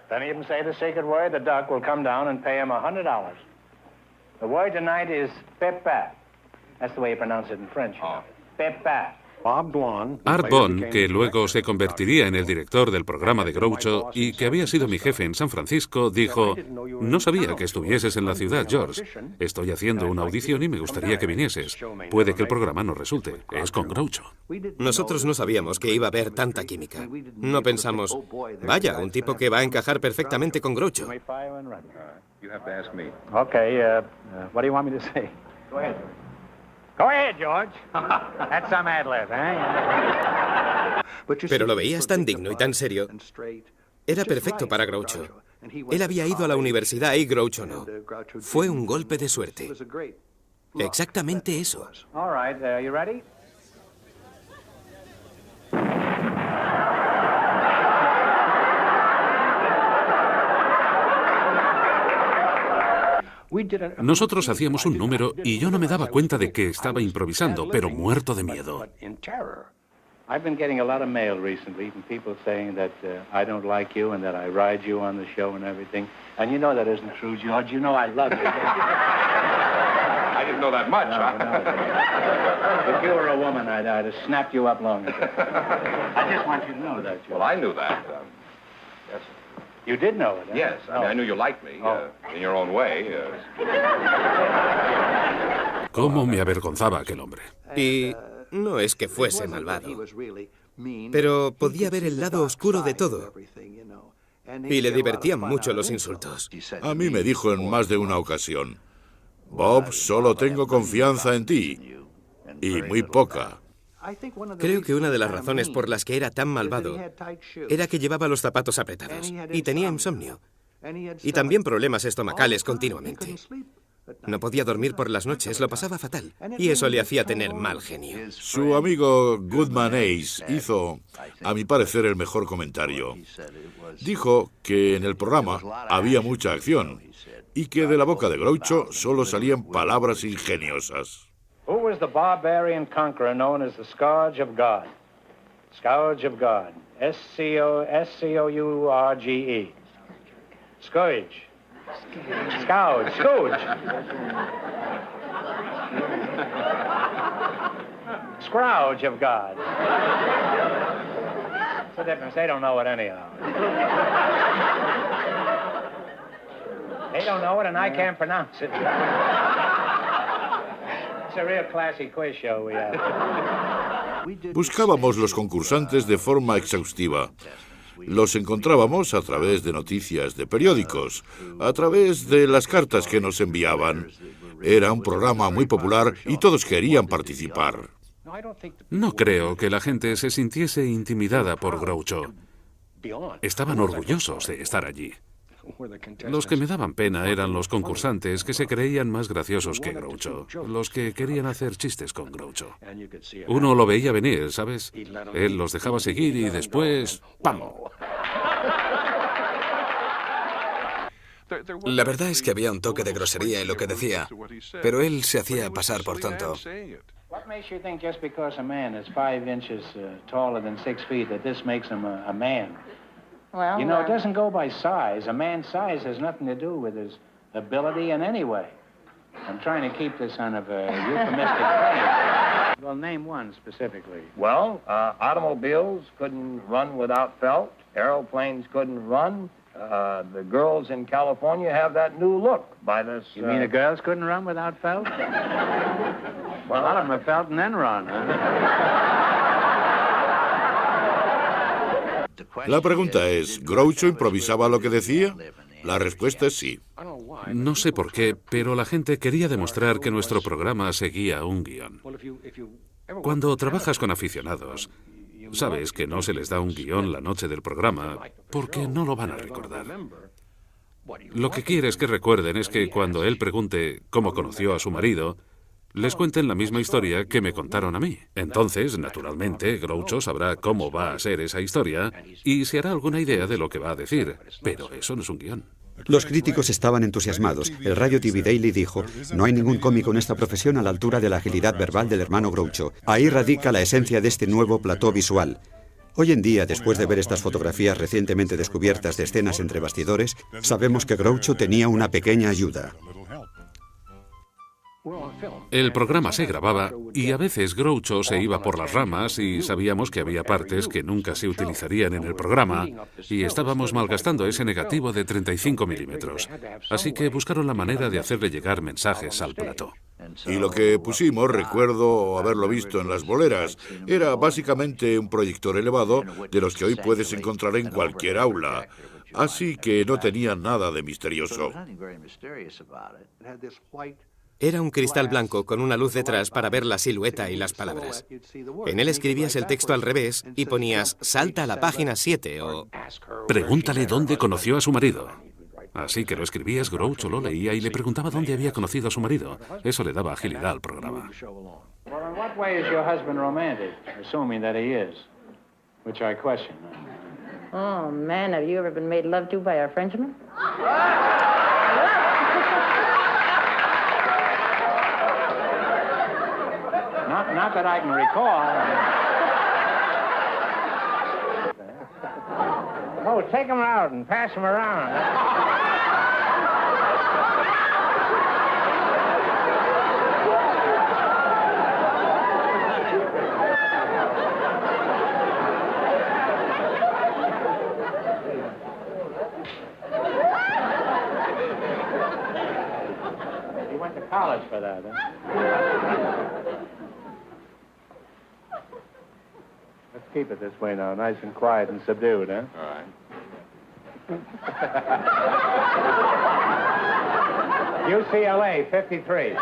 Then even say the secret word, the duck will come down and pay him $100. The word tonight is pep-pat. That's the way you pronounce it in French. Pep-pat. Art Bond, que luego se convertiría en el director del programa de Groucho y que había sido mi jefe en San Francisco, dijo, no sabía que estuvieses en la ciudad, George. Estoy haciendo una audición y me gustaría que vinieses. Puede que el programa no resulte. Es con Groucho. Nosotros no sabíamos que iba a haber tanta química. No pensamos, vaya, un tipo que va a encajar perfectamente con Groucho. Okay, what do you want me to say? Go ahead. Go ahead, George. That's some ad-lib, eh? Pero lo veías tan digno y tan serio. Era perfecto para Groucho. Él había ido a la universidad y Groucho no. Fue un golpe de suerte. Exactamente eso. All right, you ready? Nosotros hacíamos un número y yo no me daba cuenta de que estaba improvisando, pero muerto de miedo. I've been getting a lot of mail recently from people saying that I don't like you and that I ride you on the show and everything. And you know that isn't true, George. You know I love you. I didn't know that much. If you were a woman, I'd have snapped you up long ago. I just want you to know that, George. Well, I knew that. Yes. You did know it, huh? Yes. I mean, I knew you liked me in your own way. ¿Cómo me avergonzaba aquel hombre? Y no es que fuese malvado, pero podía ver el lado oscuro de todo. Y le divertían mucho los insultos. A mí me dijo en más de una ocasión, Bob, solo tengo confianza en ti. Y muy poca. Creo que una de las razones por las que era tan malvado era que llevaba los zapatos apretados y tenía insomnio. Y también problemas estomacales continuamente. No podía dormir por las noches, lo pasaba fatal. Y eso le hacía tener mal genio. Su amigo Goodman Ace hizo, a mi parecer, el mejor comentario. Dijo que en el programa había mucha acción y que de la boca de Groucho solo salían palabras ingeniosas. Who was the barbarian conqueror known as the Scourge of God? Scourge of God. S-C-O-U-R-G-E. Scourge. Scourge. Scourge. Scrooge of God. What's the difference? They don't know it anyhow. They don't know it and I can't pronounce it. It's a real classy quiz show we have. Buscábamos los concursantes de forma exhaustiva. Los encontrábamos a través de noticias de periódicos, a través de las cartas que nos enviaban. Era un programa muy popular y todos querían participar. No creo que la gente se sintiese intimidada por Groucho. Estaban orgullosos de estar allí. Los que me daban pena eran los concursantes que se creían más graciosos que Groucho, los que querían hacer chistes con Groucho. Uno lo veía venir, ¿sabes? Él los dejaba seguir y después ¡pam! La verdad es que había un toque de grosería en lo que decía, pero él se hacía pasar por tonto. What makes you think just because a man is 5 inches taller than 6 feet that this makes him a man? Well, you know, it doesn't go by size. A man's size has nothing to do with his ability in any way. I'm trying to keep this on a euphemistic plane. Well, name one specifically. Well, automobiles couldn't run without felt. Aeroplanes couldn't run. The girls in California have that new look by this... You mean the girls couldn't run without felt? Well, a lot of them have felt and then run, huh? La pregunta es, ¿Groucho improvisaba lo que decía? La respuesta es sí. No sé por qué, pero la gente quería demostrar que nuestro programa seguía un guión. Cuando trabajas con aficionados, sabes que no se les da un guión la noche del programa porque no lo van a recordar. Lo que quieres que recuerden es que cuando él pregunte cómo conoció a su marido, les cuenten la misma historia que me contaron a mí. Entonces, naturalmente, Groucho sabrá cómo va a ser esa historia y se hará alguna idea de lo que va a decir. Pero eso no es un guión. Los críticos estaban entusiasmados. El Radio TV Daily dijo, no hay ningún cómico en esta profesión a la altura de la agilidad verbal del hermano Groucho. Ahí radica la esencia de este nuevo plató visual. Hoy en día, después de ver estas fotografías recientemente descubiertas de escenas entre bastidores, sabemos que Groucho tenía una pequeña ayuda. El programa se grababa y a veces Groucho se iba por las ramas y sabíamos que había partes que nunca se utilizarían en el programa y estábamos malgastando ese negativo de 35 milímetros. Así que buscaron la manera de hacerle llegar mensajes al plató. Y lo que pusimos, recuerdo haberlo visto en las boleras, era básicamente un proyector elevado de los que hoy puedes encontrar en cualquier aula. Así que no tenía nada de misterioso. Era un cristal blanco con una luz detrás para ver la silueta y las palabras. En él escribías el texto al revés y ponías «Salta a la página 7» o... Pregúntale dónde conoció a su marido. Así que lo escribías, Groucho lo leía y le preguntaba dónde había conocido a su marido. Eso le daba agilidad al programa. Well, in what way is your husband romantic? Assuming that he is, which I question. Oh, man, have you ever been made love to by a Frenchman? Not that I can recall. Oh, take him out and pass him around. He went to college for that, huh? Let's keep it this way now, nice and quiet and subdued, huh? All right. UCLA, 53.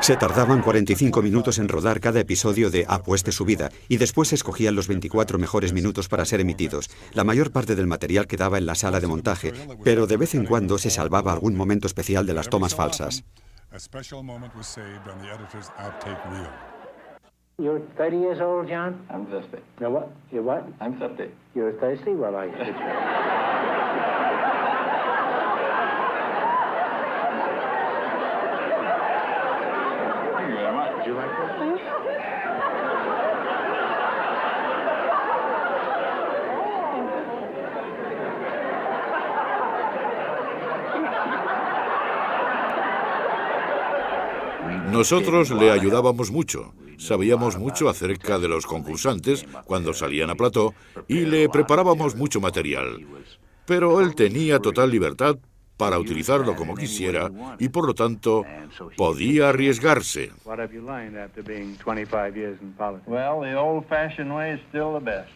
Se tardaban 45 minutos en rodar cada episodio de Apueste su vida y después se escogían los 24 mejores minutos para ser emitidos. La mayor parte del material quedaba en la sala de montaje, pero de vez en cuando se salvaba algún momento especial de las tomas falsas. You're 30 years old, John? I'm thirsty. You're what? You're what? I'm thirsty. You're thirsty? Well, I... Thank you very much. Would you like that? Nosotros le ayudábamos mucho. Sabíamos mucho acerca de los concursantes cuando salían a plató y le preparábamos mucho material. Pero él tenía total libertad para utilizarlo como quisiera y por lo tanto podía arriesgarse. What have you learned after being 25 years in politics? Well, the old-fashioned way is still the best.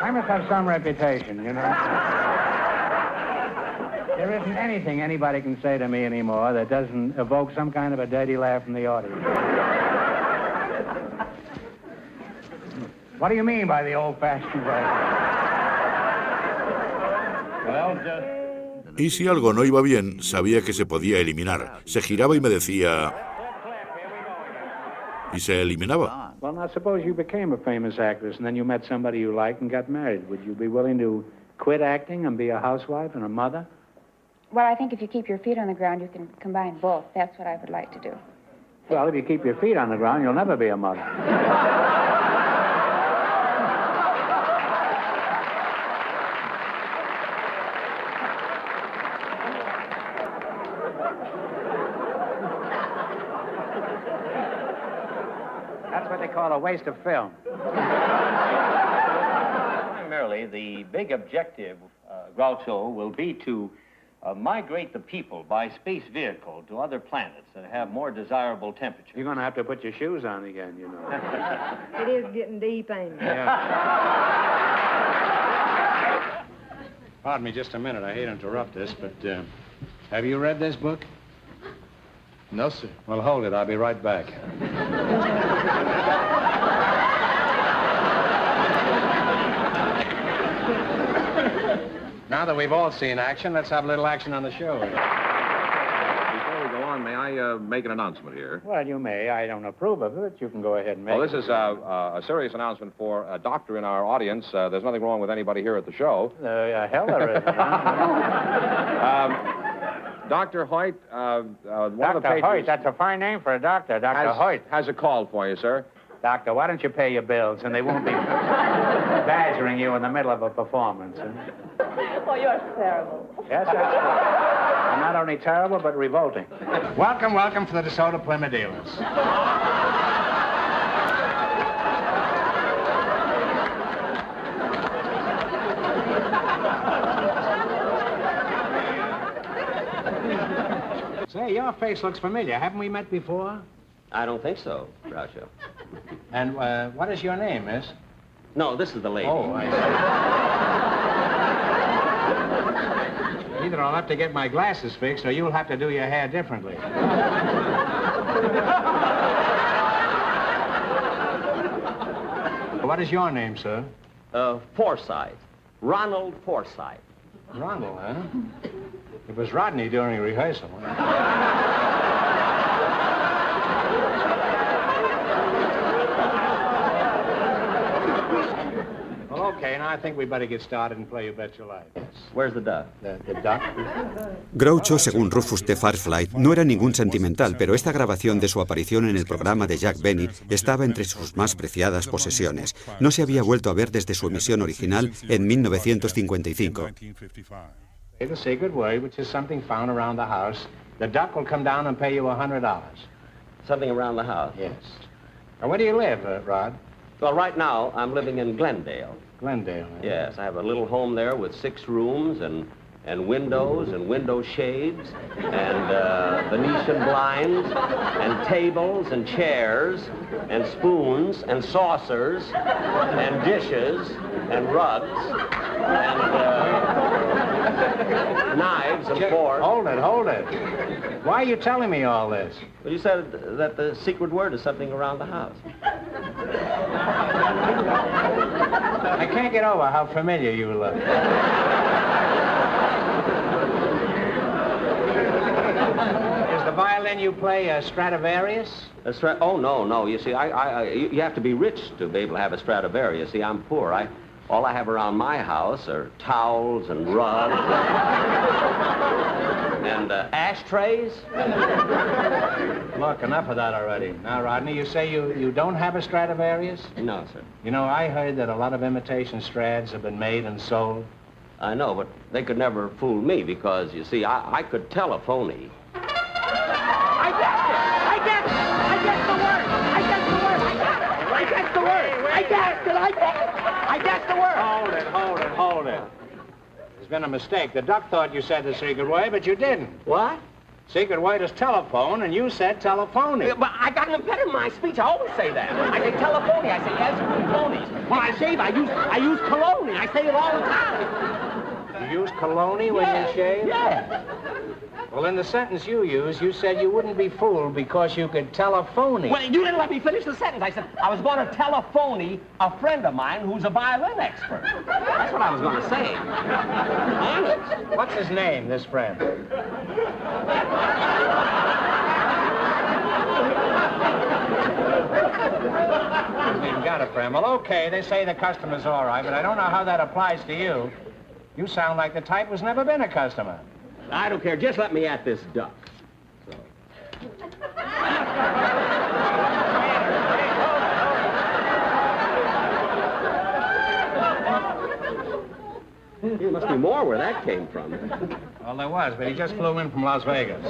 I must have some reputation, you know. There isn't anything anybody can say to me anymore that doesn't evoke some kind of a dirty laugh from the audience. What do you mean by the old-fashioned way? Well, just... Y si algo no iba bien, sabía que se podía eliminar. Se giraba y me decía... Y se eliminaba. Well, now, suppose you became a famous actress and then you met somebody you liked and got married. Would you be willing to quit acting and be a housewife and a mother? Well, I think if you keep your feet on the ground, you can combine both. That's what I would like to do. Well, if you keep your feet on the ground, you'll never be a mother. That's what they call a waste of film. Primarily, the big objective, Groucho, will be to migrate the people by space vehicle to other planets that have more desirable temperatures. You're going to have to put your shoes on again, you know. It is getting deep, ain't it? Yeah. Pardon me just a minute. I hate to interrupt this, but have you read this book? No, sir. Well, hold it. I'll be right back. Now that we've all seen action, let's have a little action on the show. Before we go on, may I make an announcement here? Well, you may. I don't approve of it. You can go ahead and make Well, it. this is a serious announcement for a doctor in our audience. There's nothing wrong with anybody here at the show. Hell there isn't. Dr. Hoyt, one of the Dr. pages... Hoyt, that's a fine name for a doctor. Dr. Hoyt. Has a call for you, sir. Doctor, why don't you pay your bills and they won't be badgering you in the middle of a performance? Oh, you're terrible. Yes, that's true. I'm not only terrible, but revolting. Welcome, welcome to the DeSoto Plymouth Dealers. Say, your face looks familiar. Haven't we met before? I don't think so, Groucho. And what is your name, miss? No, this is the lady. Oh, I see. Either I'll have to get my glasses fixed or you'll have to do your hair differently. What is your name, sir? Forsythe. Ronald Forsythe. Ronald, huh? It was Rodney during rehearsal. Well, okay, now I think we better get started and play You Bet Your Life. Where's the duck? The duck? Groucho, según Rufus T. Firefly, no era ningún sentimental, pero esta grabación de su aparición en el programa de Jack Benny estaba entre sus más preciadas posesiones. No se había vuelto a ver desde su emisión original en 1955. The secret word, which is something found around the house. The duck will come down and pay you $100. Something around the house? Yes. Now, where do you live, Rod? Well, right now, I'm living in Glendale. Glendale, eh? Yes, I have a little home there with 6 rooms and windows and window shades and Venetian blinds and tables and chairs and spoons and saucers and dishes and rugs and knives and forks. Hold it. Why are you telling me all this? Well, you said that the secret word is something around the house. I can't get over how familiar you look. Is the violin you play a Stradivarius? Oh, no. You see, you have to be rich to be able to have a Stradivarius. See, I'm poor. All I have around my house are towels and rugs and ashtrays. Look, enough of that already. Now, Rodney, you say you don't have a Stradivarius? No, sir. You know, I heard that a lot of imitation Strads have been made and sold. I know, but they could never fool me because, you see, I could tell a phony. I guessed the word. Hold it. There's been a mistake. The duck thought you said the secret word, but you didn't. What? Secret word is telephone, and you said telephony. Yeah, but I got an impediment in my speech. I always say that. I say telephony. I say yes, phonies. When I shave, I use cologne. I say it all the time. You use cologne when you shave? Yeah. Well, in the sentence you used, you said you wouldn't be fooled because you could telephone. Well, you didn't let me finish the sentence. I said I was going to telephone a friend of mine who's a violin expert. That's what I was going to say. Honest. What's his name, this friend? You've got a friend. Well, okay, they say the customer's all right, but I don't know how that applies to you. You sound like the type who's never been a customer. I don't care. Just let me at this duck. So. There must be more where that came from. Well, there was, but he just flew in from Las Vegas.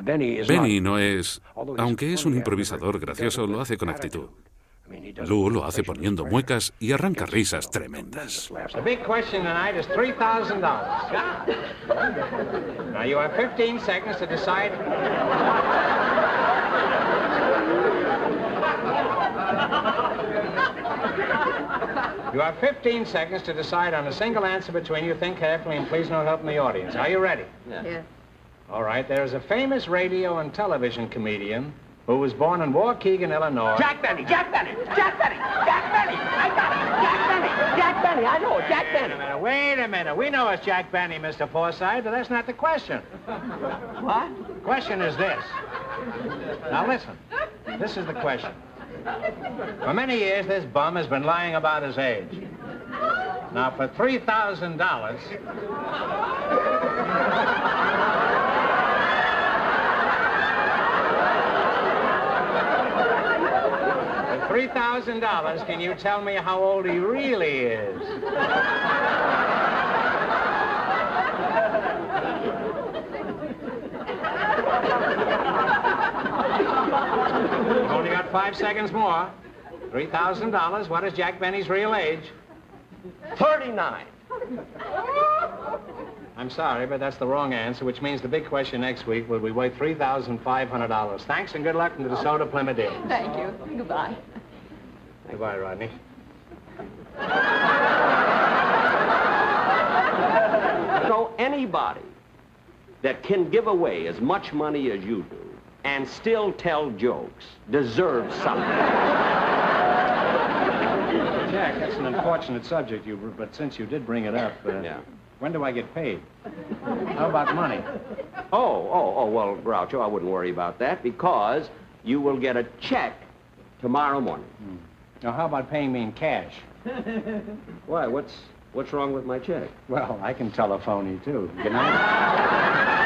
Benny no es... Aunque es un improvisador gracioso, lo hace con actitud. Lou lo hace poniendo muecas y arranca risas tremendas. The big question tonight is $3,000. Now you have 15 seconds to decide. You have 15 seconds to decide on a single answer between you. Think carefully and please no help from the audience. Are you ready? Yeah. All right. There's a famous radio and television comedian who was born in Waukegan, Illinois. Jack Benny! I got it! Jack Benny! I know it, Jack Benny. Wait a minute. We know it's Jack Benny, Mr. Forsythe, but that's not the question. What? The question is this. Now listen. This is the question. For many years, this bum has been lying about his age. Now, for $3,000... $3,000, can you tell me how old he really is? You've only got 5 seconds more. $3,000, what is Jack Benny's real age? 39. I'm sorry, but that's the wrong answer, which means the big question next week will be worth $3,500. Thanks and good luck to the DeSoto Plymouth Deal. Thank you. Goodbye. Goodbye, Rodney. So anybody that can give away as much money as you do and still tell jokes deserves something. Jack, that's an unfortunate subject, Hubert, but since you did bring it up, when do I get paid? How about money? Well, Groucho, I wouldn't worry about that because you will get a check tomorrow morning. Now, how about paying me in cash? Why, what's wrong with my check? Well, I can telephone you, too. Good night.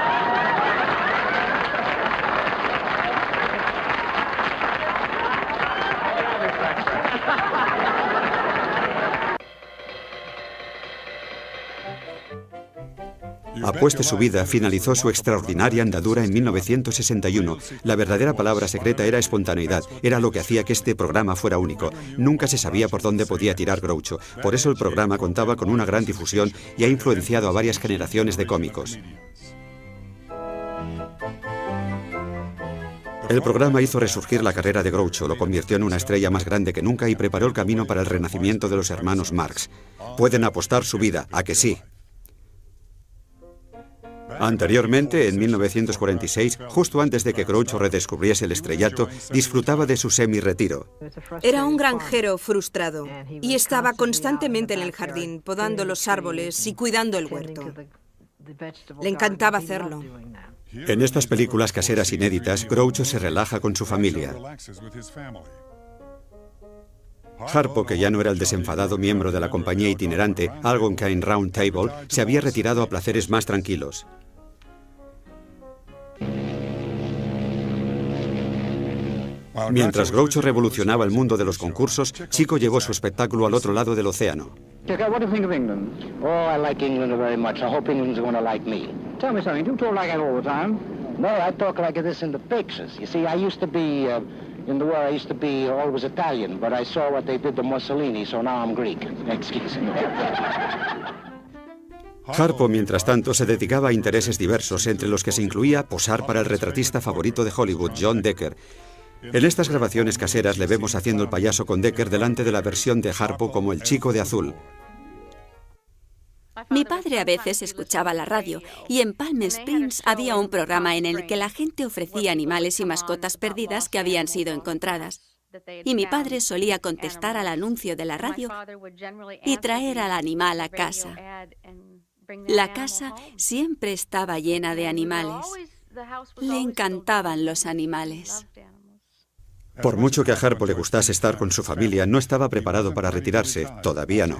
Apueste su vida finalizó su extraordinaria andadura en 1961. La verdadera palabra secreta era espontaneidad. Era lo que hacía que este programa fuera único. Nunca se sabía por dónde podía tirar Groucho. Por eso el programa contaba con una gran difusión y ha influenciado a varias generaciones de cómicos. El programa hizo resurgir la carrera de Groucho, lo convirtió en una estrella más grande que nunca y preparó el camino para el renacimiento de los hermanos Marx. Pueden apostar su vida, ¿a que sí? Anteriormente, en 1946, justo antes de que Groucho redescubriese el estrellato, disfrutaba de su semi-retiro. Era un granjero frustrado y estaba constantemente en el jardín, podando los árboles y cuidando el huerto. Le encantaba hacerlo. En estas películas caseras inéditas, Groucho se relaja con su familia. Harpo, que ya no era el desenfadado miembro de la compañía itinerante Algonquin Round Table, se había retirado a placeres más tranquilos. Mientras Groucho revolucionaba el mundo de los concursos, Chico llevó su espectáculo al otro lado del océano. Chico, what do you think of England? Oh, I like England very much. I hope England's going to like me. Tell me something. Do you talk like that all the time? No, I talk like this in the pictures. You see, I used to be, in the war, I used to be always Italian, but I saw what they did to Mussolini, so now I'm Greek. Excuse me. Harpo, mientras tanto, se dedicaba a intereses diversos, entre los que se incluía posar para el retratista favorito de Hollywood, John Decker. En estas grabaciones caseras le vemos haciendo el payaso con Decker delante de la versión de Harpo como el Chico de Azul. Mi padre a veces escuchaba la radio y en Palm Springs había un programa en el que la gente ofrecía animales y mascotas perdidas que habían sido encontradas. Y mi padre solía contestar al anuncio de la radio y traer al animal a casa. La casa siempre estaba llena de animales. Le encantaban los animales. Por mucho que a Harpo le gustase estar con su familia, no estaba preparado para retirarse. Todavía no.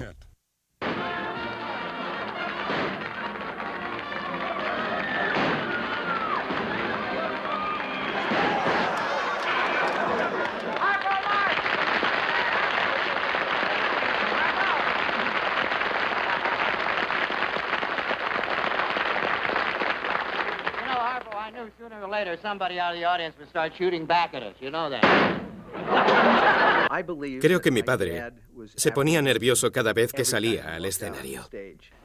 Creo que mi padre se ponía nervioso cada vez que salía al escenario.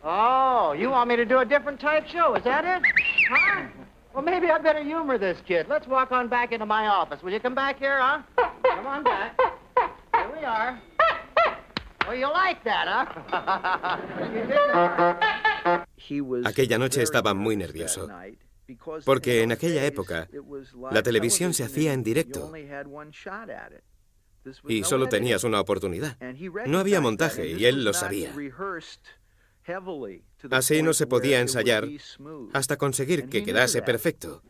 Oh, you want me to do a different type show, is that it? Huh? Well, maybe I better humor this kid. Let's walk on back into my office. Will you come back here, huh? Come on back. Here we are. Oh, you like that, huh? Aquella noche estaba muy nervioso, porque en aquella época la televisión se hacía en directo y solo tenías una oportunidad. No había montaje y él lo sabía. Así no se podía ensayar hasta conseguir que quedase perfecto.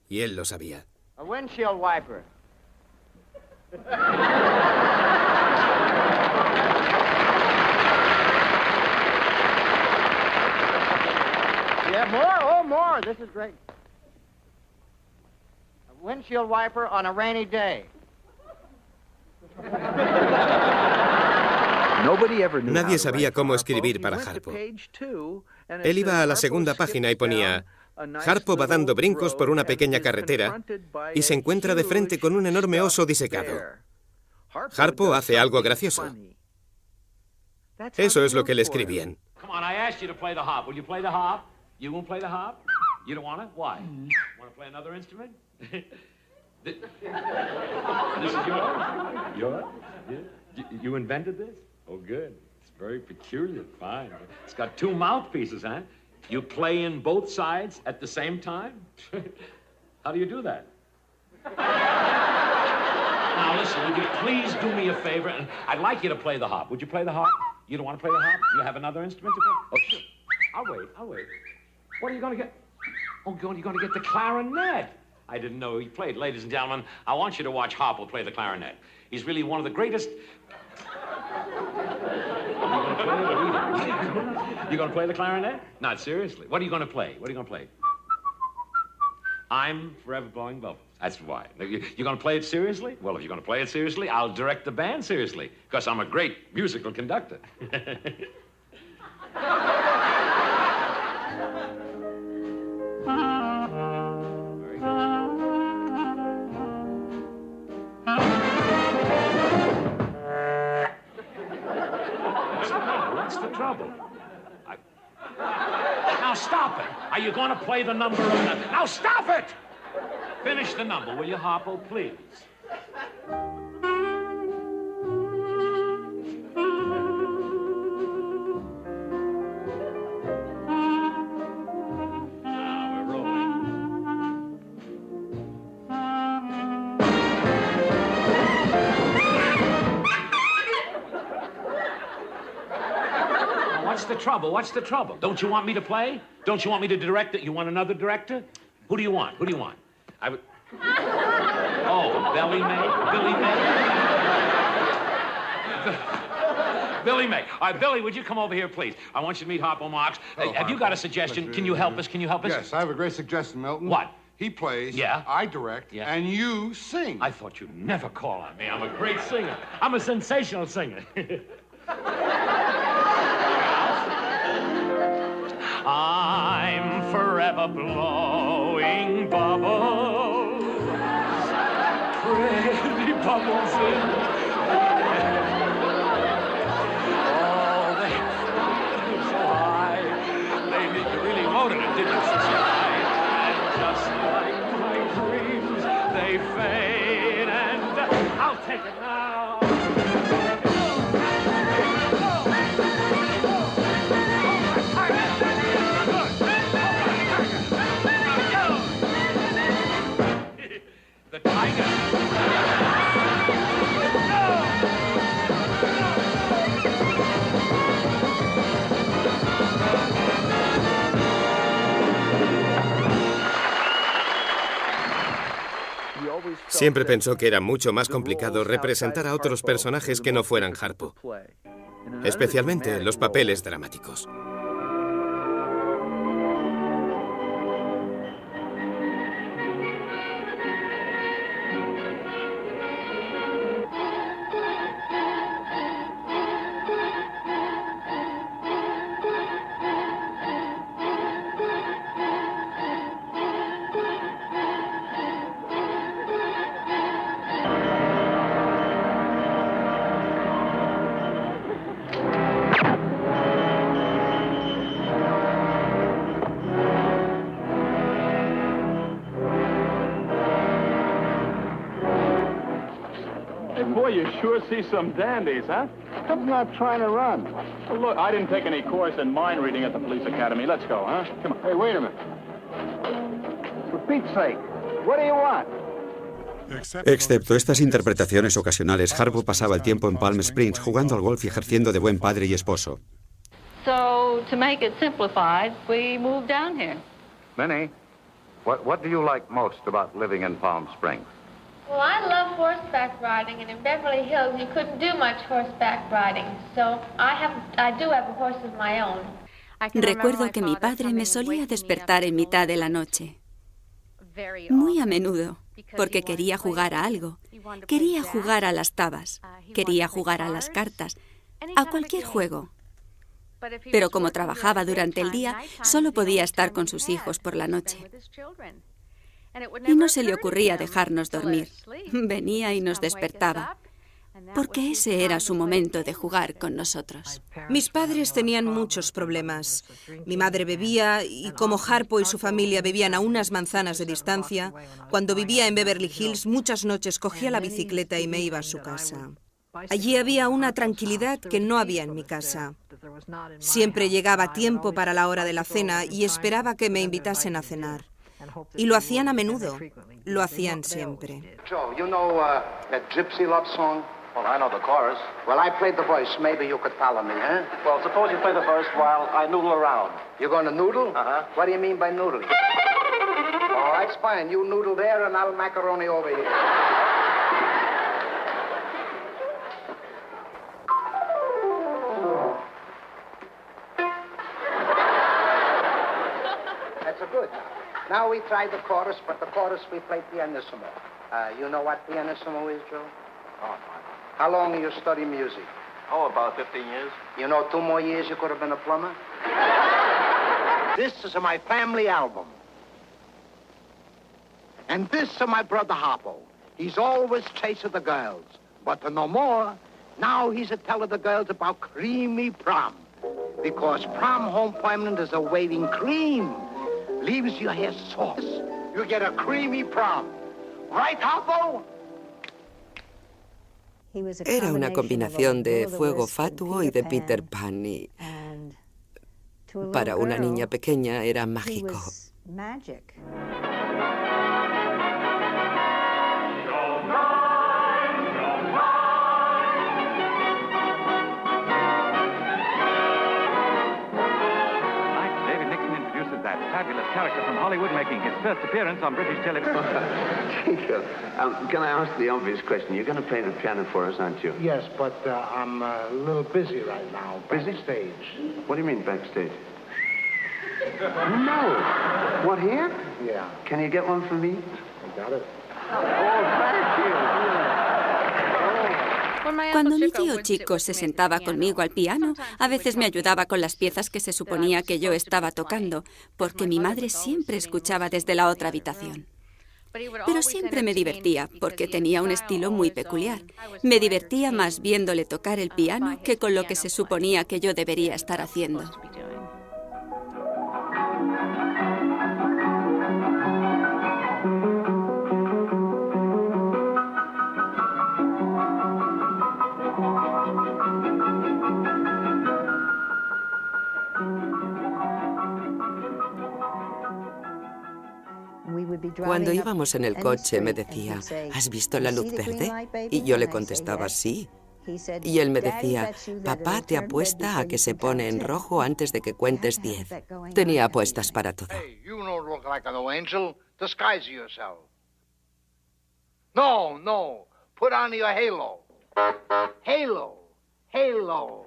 Y él lo sabía. A windshield wiper. Yeah, more? Oh, more. This is great. A windshield wiper on a rainy day. Nadie sabía cómo escribir para Harpo. Él iba a la segunda página y ponía: Harpo va dando brincos por una pequeña carretera y se encuentra de frente con un enorme oso disecado. Harpo hace algo gracioso. Eso es lo que le escribían. Come on, I asked you to play the hop. Will you play the hop? You won't play the hop? You don't want to? Why? Want to play another instrument? This is yours? Yours? Yeah. You invented this? Oh, good. It's very peculiar. Fine. It's got two mouthpieces, huh? You play in both sides at the same time? How do you do that? Now, listen, would you please do me a favor? And I'd like you to play the harp. Would you play the harp? You don't want to play the harp? You have another instrument to play? Oh, sure. I'll wait. What are you going to get? Oh, you're going to get the clarinet. I didn't know he played. Ladies and gentlemen, I want you to watch Harpo play the clarinet. He's really one of the greatest... You going to play the clarinet? Not seriously. What are you going to play? I'm forever blowing bubbles. That's why. You're going to play it seriously? Well, if you're going to play it seriously, I'll direct the band seriously, because I'm a great musical conductor. What's the trouble? Now stop it. Are you going to play the number of the... Now stop it! Finish the number, will you, Harpo, please? Now we're rolling. What's the trouble? What's the trouble? Don't you want me to play? Don't you want me to direct it? You want another director? Who do you want? Who do you want? I would... Oh, Billy May? Billy May. All right, Billy, would you come over here, please? I want you to meet Harpo Marx. Have you got a suggestion? Can you help us? Yes, I have a great suggestion, Milton. What? He plays, yeah. I direct, yeah. And you sing. I thought you'd never call on me. I'm a great singer. I'm a sensational singer. I'm forever blowing bubbles, pretty bubbles in the air. Oh, they so high. You really loaded it, didn't you, sister? And just like my dreams, they fade, and I'll take it now. The tiger. Siempre pensó que era mucho más complicado representar a otros personajes que no fueran Harpo, especialmente los papeles dramáticos. You sure see some dandies, huh? I'm not trying to run. Well, look, I didn't take any course in mind reading at the police academy. Let's go, huh? Come on. Hey, wait a minute. For Pete's sake, what do you want? Excepto estas interpretaciones ocasionales, Harpo pasaba el tiempo en Palm Springs jugando al golf y ejerciendo de buen padre y esposo. So, to make it simplified, we moved down here. Minnie, what do you like most about living in Palm Springs? Well, I love horseback riding, and in Beverly Hills you couldn't do much horseback riding, so I do have a horse of my own. Recuerdo que mi padre me solía despertar en mitad de la noche, muy a menudo, porque quería jugar a algo. Quería jugar a las tabas, quería jugar a las cartas, a cualquier juego. Pero como trabajaba durante el día, solo podía estar con sus hijos por la noche. Y no se le ocurría dejarnos dormir. Venía y nos despertaba, porque ese era su momento de jugar con nosotros. Mis padres tenían muchos problemas. Mi madre bebía y como Harpo y su familia vivían a unas manzanas de distancia, cuando vivía en Beverly Hills muchas noches cogía la bicicleta y me iba a su casa. Allí había una tranquilidad que no había en mi casa. Siempre llegaba a tiempo para la hora de la cena y esperaba que me invitasen a cenar. Y lo hacían a menudo. Lo hacían siempre. Joe, you know that Gypsy Love song? Well, I know the chorus. Well, I played the verse. Maybe you could follow me, huh? Well, suppose you play the verse while I noodle around. You're going to noodle? Uh-huh. What do you mean by noodle? All right, it's fine. You noodle there and I'll macaroni over here. That's a good. Now we tried the chorus, but the chorus we played pianissimo. You know what pianissimo is, Joe? Oh, no. How long have you studied music? Oh, about 15 years. You know, 2 more years you could have been a plumber? This is my family album. And this is my brother Harpo. He's always chasing the girls. But no more. Now he's a telling the girls about creamy prom. Because prom home permanent is awaiting cream. Leaves your hair soft. You get a creamy prom. Right, Harpo? Era una combinación de Fuego Fatuo y de Peter Pan y para una niña pequeña era mágico. Fabulous character from Hollywood making his first appearance on British television. Tinker, can I ask the obvious question? You're going to play the piano for us, aren't you? Yes, but I'm a little busy right now. Busy? Backstage. What do you mean, backstage? No. What, here? Yeah. Can you get one for me? I got it. Oh, thank you. Cuando mi tío chico se sentaba conmigo al piano, a veces me ayudaba con las piezas que se suponía que yo estaba tocando, porque mi madre siempre escuchaba desde la otra habitación. Pero siempre me divertía, porque tenía un estilo muy peculiar. Me divertía más viéndole tocar el piano que con lo que se suponía que yo debería estar haciendo. Cuando íbamos en el coche me decía, ¿has visto la luz verde? Y yo le contestaba, sí. Y él me decía, papá te apuesta a que se pone en rojo antes de que cuentes 10. Tenía apuestas para todo. No. Put on your halo. Halo.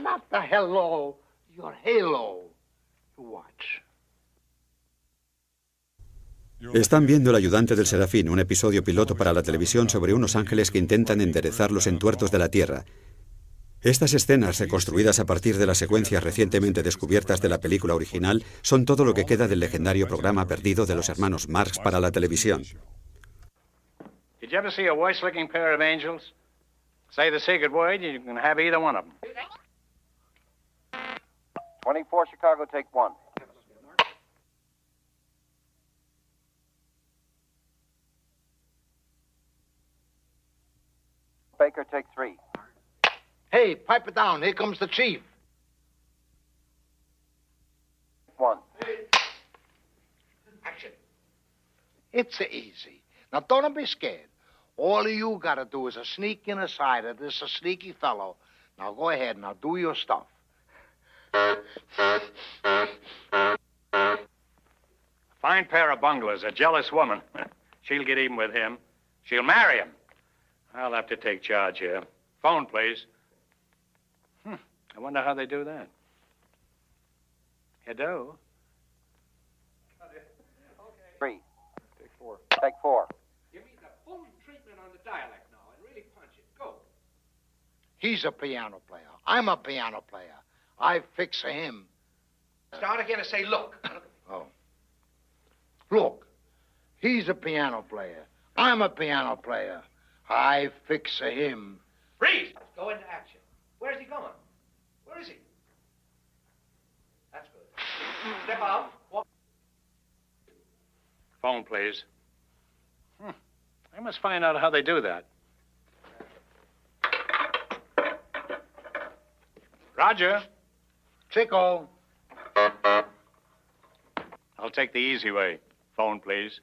Not the hello, your halo. Watch. Están viendo El ayudante del Serafín, un episodio piloto para la televisión sobre unos ángeles que intentan enderezar los entuertos de la Tierra. Estas escenas, reconstruidas a partir de las secuencias recientemente descubiertas de la película original, son todo lo que queda del legendario programa perdido de los hermanos Marx para la televisión. Did you ever see a voice-licking pair of angels? Say the secret word, you can have either one of them. 24 Chicago, take 1. Baker, take 3. Hey, pipe it down. Here comes the chief. 1. Action. It's easy. Now, don't be scared. All you gotta do is sneak in aside of this sneaky fellow. Now, go ahead. Now, do your stuff. Fine pair of bunglers, a jealous woman. She'll get even with him. She'll marry him. I'll have to take charge here. Phone, please. I wonder how they do that. You do? 3. Take 4. Take 4. Give me the full treatment on the dialect now and really punch it. Go. He's a piano player. I'm a piano player. I fix him. Start again and say, look. Oh. Look. He's a piano player. I'm a piano player. I fix him. Freeze! Go into action. Where's he going? Where is he? That's good. Step out. Walk. Phone, please. I must find out how they do that. Roger. Chico. I'll take the easy way. Phone, please.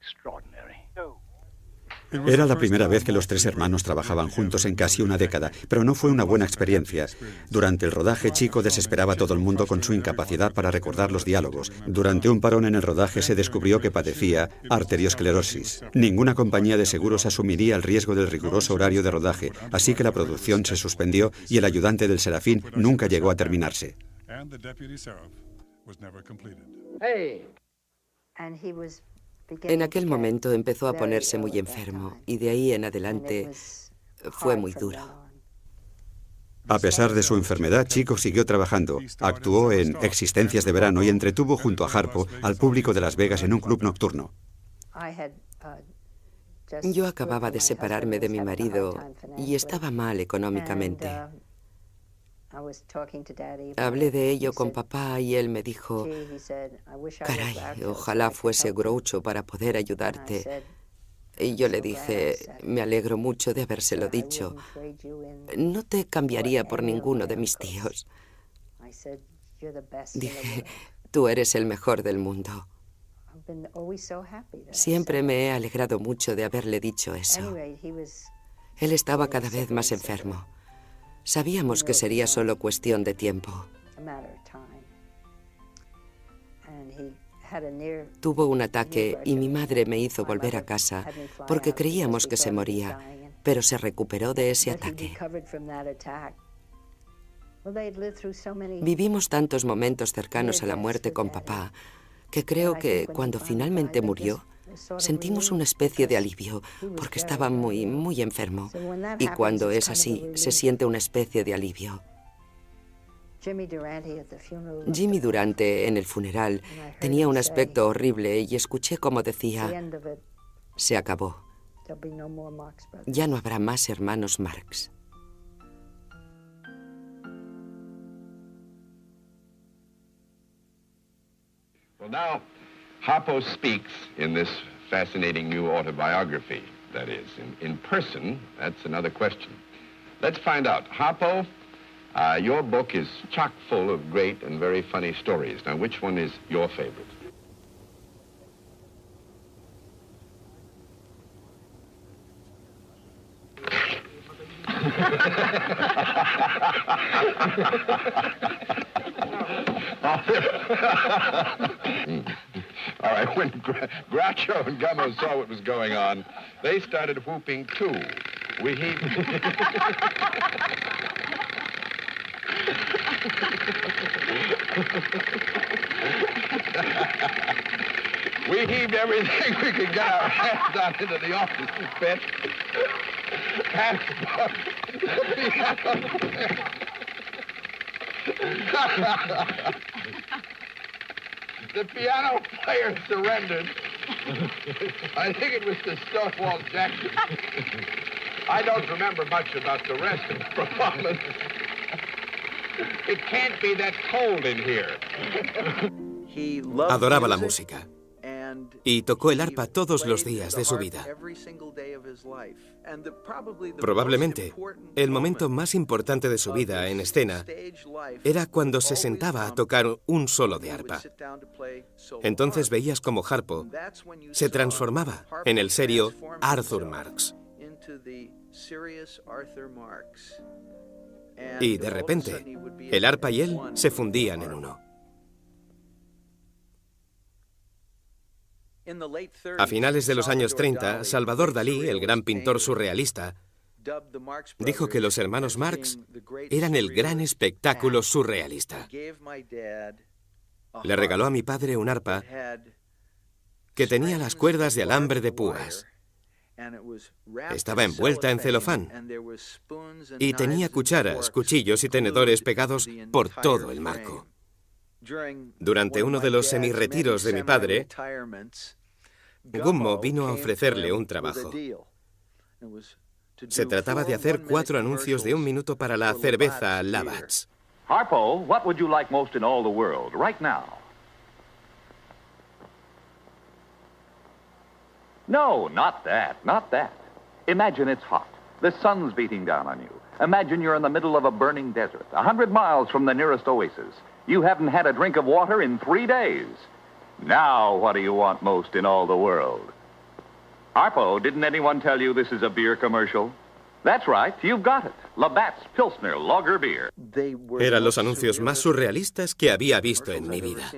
Extraordinary. Era la primera vez que los tres hermanos trabajaban juntos en casi una década, pero no fue una buena experiencia. Durante el rodaje, Chico desesperaba a todo el mundo con su incapacidad para recordar los diálogos. Durante un parón en el rodaje se descubrió que padecía arteriosclerosis. Ninguna compañía de seguros asumiría el riesgo del riguroso horario de rodaje, así que la producción se suspendió y el ayudante del Serafín nunca llegó a terminarse. En aquel momento empezó a ponerse muy enfermo y de ahí en adelante fue muy duro. A pesar de su enfermedad, Chico siguió trabajando. Actuó en Existencias de Verano y entretuvo junto a Harpo al público de Las Vegas en un club nocturno. Yo acababa de separarme de mi marido y estaba mal económicamente. Hablé de ello con papá y él me dijo, caray, ojalá fuese Groucho para poder ayudarte. Y yo le dije, me alegro mucho de habérselo dicho. No te cambiaría por ninguno de mis tíos. Dije, tú eres el mejor del mundo. Siempre me he alegrado mucho de haberle dicho eso. Él estaba cada vez más enfermo. Sabíamos que sería solo cuestión de tiempo. Tuvo un ataque y mi madre me hizo volver a casa porque creíamos que se moría, pero se recuperó de ese ataque. Vivimos tantos momentos cercanos a la muerte con papá que creo que cuando finalmente murió, sentimos una especie de alivio porque estaba muy, muy enfermo. Y cuando es así, se siente una especie de alivio. Jimmy Durante en el funeral tenía un aspecto horrible y escuché cómo decía, se acabó. Ya no habrá más hermanos Marx. Well, now, Harpo speaks in this fascinating new autobiography. That is, in person, that's another question. Let's find out. Harpo, your book is chock full of great and very funny stories. Now, which one is your favorite? All right, when Groucho and Gummo saw what was going on, they started whooping too. We heaved... We heaved everything we could get our hands on into the office pit. And the piano player surrendered. I think it was to Stonewall Jackson. I don't remember much about the rest of the performance. It can't be that cold in here. Adoraba la música y tocó el arpa todos los días de su vida. Probablemente, el momento más importante de su vida en escena era cuando se sentaba a tocar un solo de arpa. Entonces veías como Harpo se transformaba en el serio Arthur Marx. Y de repente, el arpa y él se fundían en uno. A finales de los años 30, Salvador Dalí, el gran pintor surrealista, dijo que los hermanos Marx eran el gran espectáculo surrealista. Le regaló a mi padre un arpa que tenía las cuerdas de alambre de púas. Estaba envuelta en celofán y tenía cucharas, cuchillos y tenedores pegados por todo el marco. Durante uno de los semirretiros de mi padre, Gummo vino a ofrecerle un trabajo. Se trataba de hacer 4 anuncios de 1 minuto para la cerveza Labatt's. Harpo, what would you like most in all the world, right now? No, not that, not that. Imagine it's hot. The sun's beating down on you. Imagine you're in the middle of a burning desert, 100 miles from the nearest oasis. You haven't had a drink of water in 3 days. Now, what do you want most in all the world? Harpo, didn't anyone tell you this is a beer commercial? That's right, you've got it. Labatt's Pilsner Lager Beer. Eran los anuncios más surrealistas que había visto en mi vida.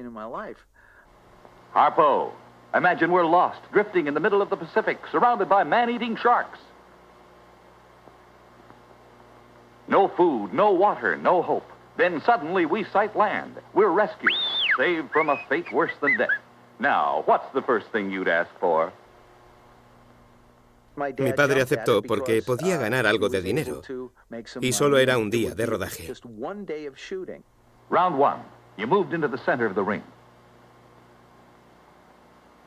Harpo, imagine we're lost, drifting in the middle of the Pacific, surrounded by man-eating sharks. No food, no water, no hope. Then suddenly we sight land. We're rescued, saved from a fate worse than death. Now, what's the first thing you'd ask for? Mi padre aceptó porque podía ganar algo de dinero y solo era un día de rodaje. Round one, you moved into the center of the ring.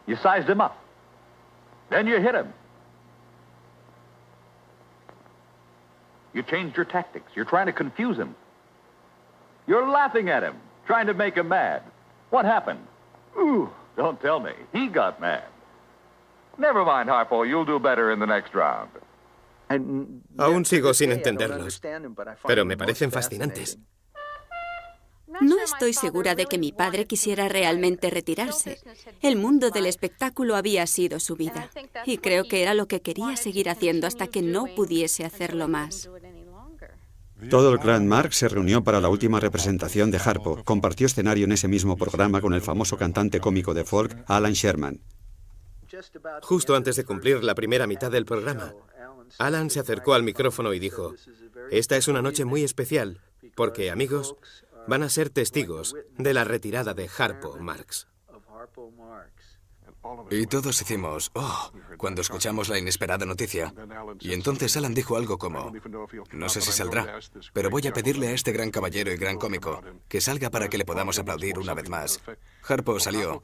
You sized him up. Then you hit him. You changed your tactics. You're trying to confuse him. You're laughing at him, trying to make him mad. What happened? Ooh, don't tell me. He got mad. Never mind, Harpo. You'll do better in the next round. Aún sigo sin entenderlos, pero me parecen fascinantes. No estoy segura de que mi padre quisiera realmente retirarse. El mundo del espectáculo había sido su vida, y creo que era lo que quería seguir haciendo hasta que no pudiese hacerlo más. Todo el Grand Marx se reunió para la última representación de Harpo. Compartió escenario en ese mismo programa con el famoso cantante cómico de folk Alan Sherman. Justo antes de cumplir la primera mitad del programa, Alan se acercó al micrófono y dijo: "Esta es una noche muy especial, porque, amigos, van a ser testigos de la retirada de Harpo Marx". Y todos hicimos "oh" cuando escuchamos la inesperada noticia. Y entonces Alan dijo algo como: "No sé si saldrá, pero voy a pedirle a este gran caballero y gran cómico que salga para que le podamos aplaudir una vez más". Harpo salió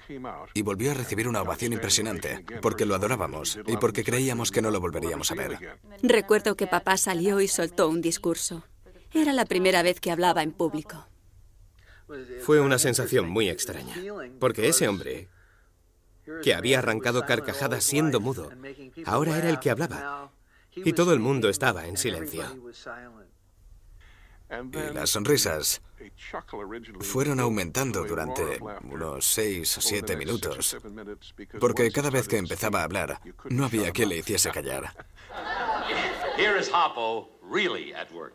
y volvió a recibir una ovación impresionante, porque lo adorábamos y porque creíamos que no lo volveríamos a ver. Recuerdo que papá salió y soltó un discurso. Era la primera vez que hablaba en público. Fue una sensación muy extraña, porque ese hombre, que había arrancado carcajadas siendo mudo, ahora era el que hablaba, y todo el mundo estaba en silencio. Y las sonrisas fueron aumentando durante unos 6 o 7 minutos, porque cada vez que empezaba a hablar, no había quien le hiciese callar. Here is Harpo really at work.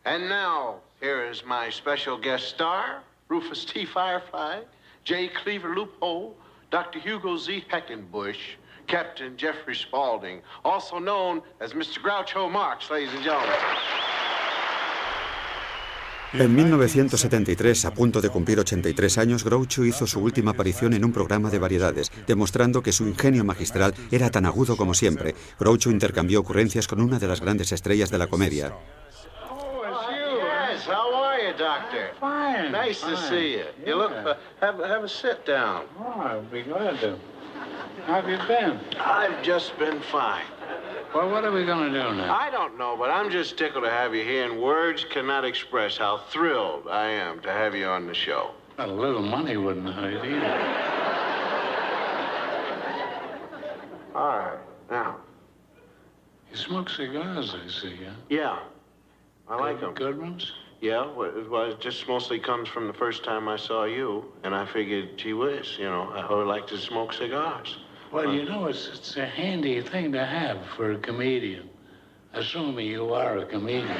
And now, here is my special guest star, Rufus T. Firefly, J. Cleaver Loophole, Dr. Hugo Z. Heckenbush, Captain Jeffrey Spaulding, also known as Mr. Groucho Marx, ladies and gentlemen. En 1973, a punto de cumplir 83 años, Groucho hizo su última aparición en un programa de variedades, demostrando que su ingenio magistral era tan agudo como siempre. Groucho intercambió ocurrencias con una de las grandes estrellas de la comedia. How are you, Doctor? Fine. Nice to see you. You look, have a sit down. Oh, I'll be glad to. How have you been? I've just been fine. Well, what are we going to do now? I don't know, but I'm just tickled to have you here, and words cannot express how thrilled I am to have you on the show. Well, a little money wouldn't hurt either. All right. Now, you You smoke cigars, I see, huh? Yeah, I like them. Good ones? Yeah, well, it just mostly comes from the first time I saw you, and I figured, gee whiz, you know, I would like to smoke cigars. Well, you know, it's a handy thing to have for a comedian, assuming you are a comedian.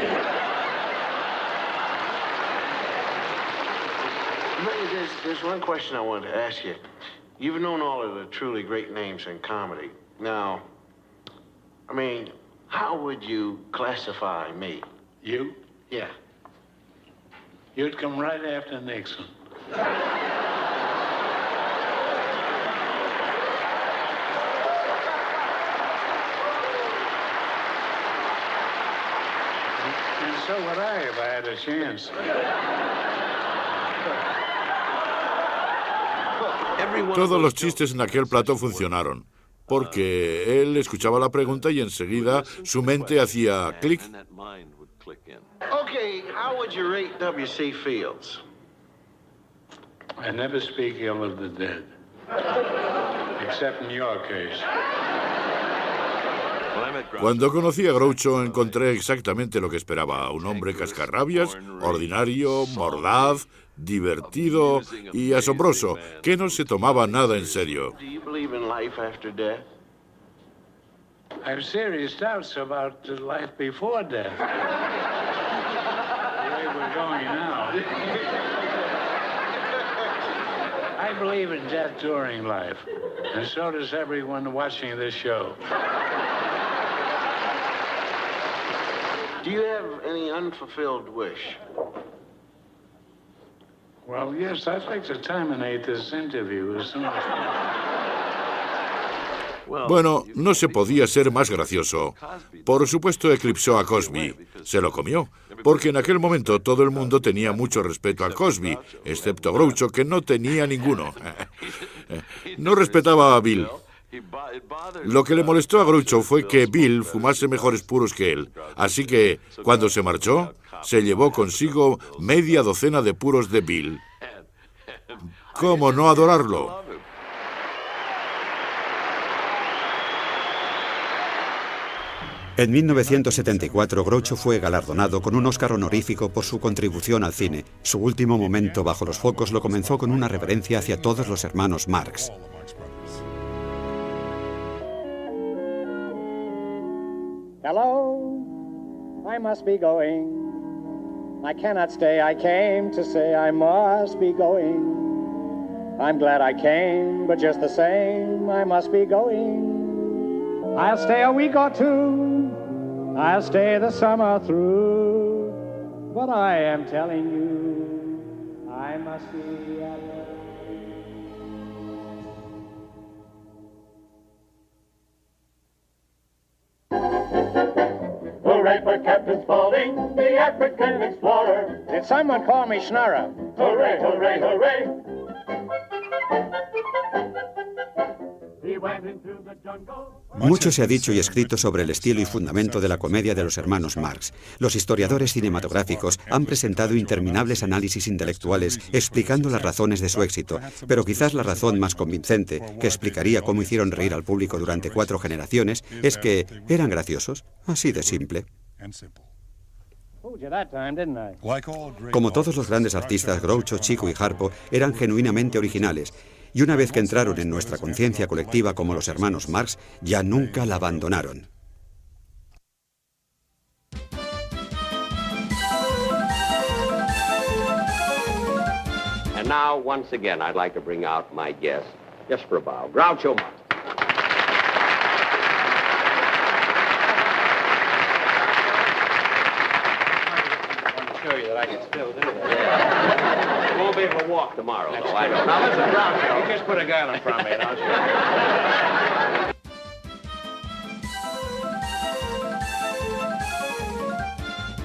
There's one question I wanted to ask you. You've known all of the truly great names in comedy. Now, I mean, how would you classify me? You? Yeah. You'd come right after Nixon. And so would I if I had a chance. Todos los chistes en aquel plato funcionaron, porque él escuchaba la pregunta y enseguida su mente hacía clic. Okay, how would you rate W.C. Fields? I never speak ill of the dead, except in your case. Cuando conocí a Groucho encontré exactamente lo que esperaba, un hombre cascarrabias, ordinario, mordaz, divertido y asombroso, que no se tomaba nada en serio. Do you believe in life after death? I have serious doubts about the life before death. The way we're going now. I believe in death during life, and so does everyone watching this show. Do you have any unfulfilled wish? Well, yes, I'd like to terminate this interview as soon as possible. Bueno, no se podía ser más gracioso. Por supuesto, eclipsó a Cosby. Se lo comió, porque en aquel momento todo el mundo tenía mucho respeto a Cosby, excepto Groucho, que no tenía ninguno. No respetaba a Bill. Lo que le molestó a Groucho fue que Bill fumase mejores puros que él. Así que, cuando se marchó, se llevó consigo media docena de puros de Bill. ¿Cómo no adorarlo? En 1974, Groucho fue galardonado con un Oscar honorífico por su contribución al cine. Su último momento bajo los focos lo comenzó con una reverencia hacia todos los hermanos Marx. Hello, I must be going. I cannot stay, I came to say I must be going. I'm glad I came, but just the same, I must be going. I'll stay a week or two, I'll stay the summer through, but I am telling you, I must be alone. Hooray for Captain Spaulding, the African explorer. Did someone call me Schnorrer? Hooray, hooray, hooray. Mucho se ha dicho y escrito sobre el estilo y fundamento de la comedia de los hermanos Marx. Los historiadores cinematográficos han presentado interminables análisis intelectuales explicando las razones de su éxito, pero quizás la razón más convincente, que explicaría cómo hicieron reír al público durante 4 generaciones, es que eran graciosos, así de simple. Como todos los grandes artistas, Groucho, Chico y Harpo eran genuinamente originales, y una vez que entraron en nuestra conciencia colectiva como los hermanos Marx, ya nunca la abandonaron. And now, once again, I'd like to bring out my guest, just for a bow, Groucho Marx. That I can still do that. Yeah. You won't be able to walk tomorrow, though. I know. Now listen, Groucho, you just put a gun in front of me, don't you?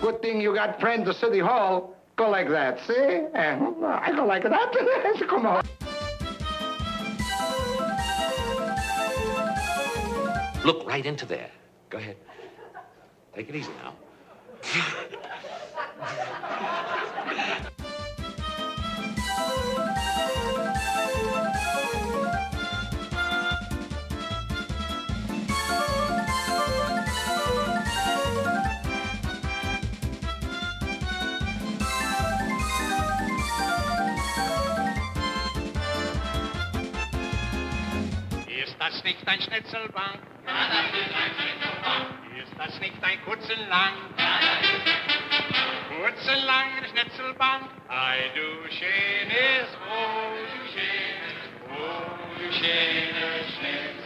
Good thing you got friends at City Hall. Go like that, see? I go like that. Come on. Look right into there. Go ahead. Take it easy now. das nicht ein Schnitzelbank? Ist das nicht ein Kurzenlang? Kurzenlang Schnitzelbank. Ei, du schönes, oh, du schönes, oh, du schönes Schnitzelbank.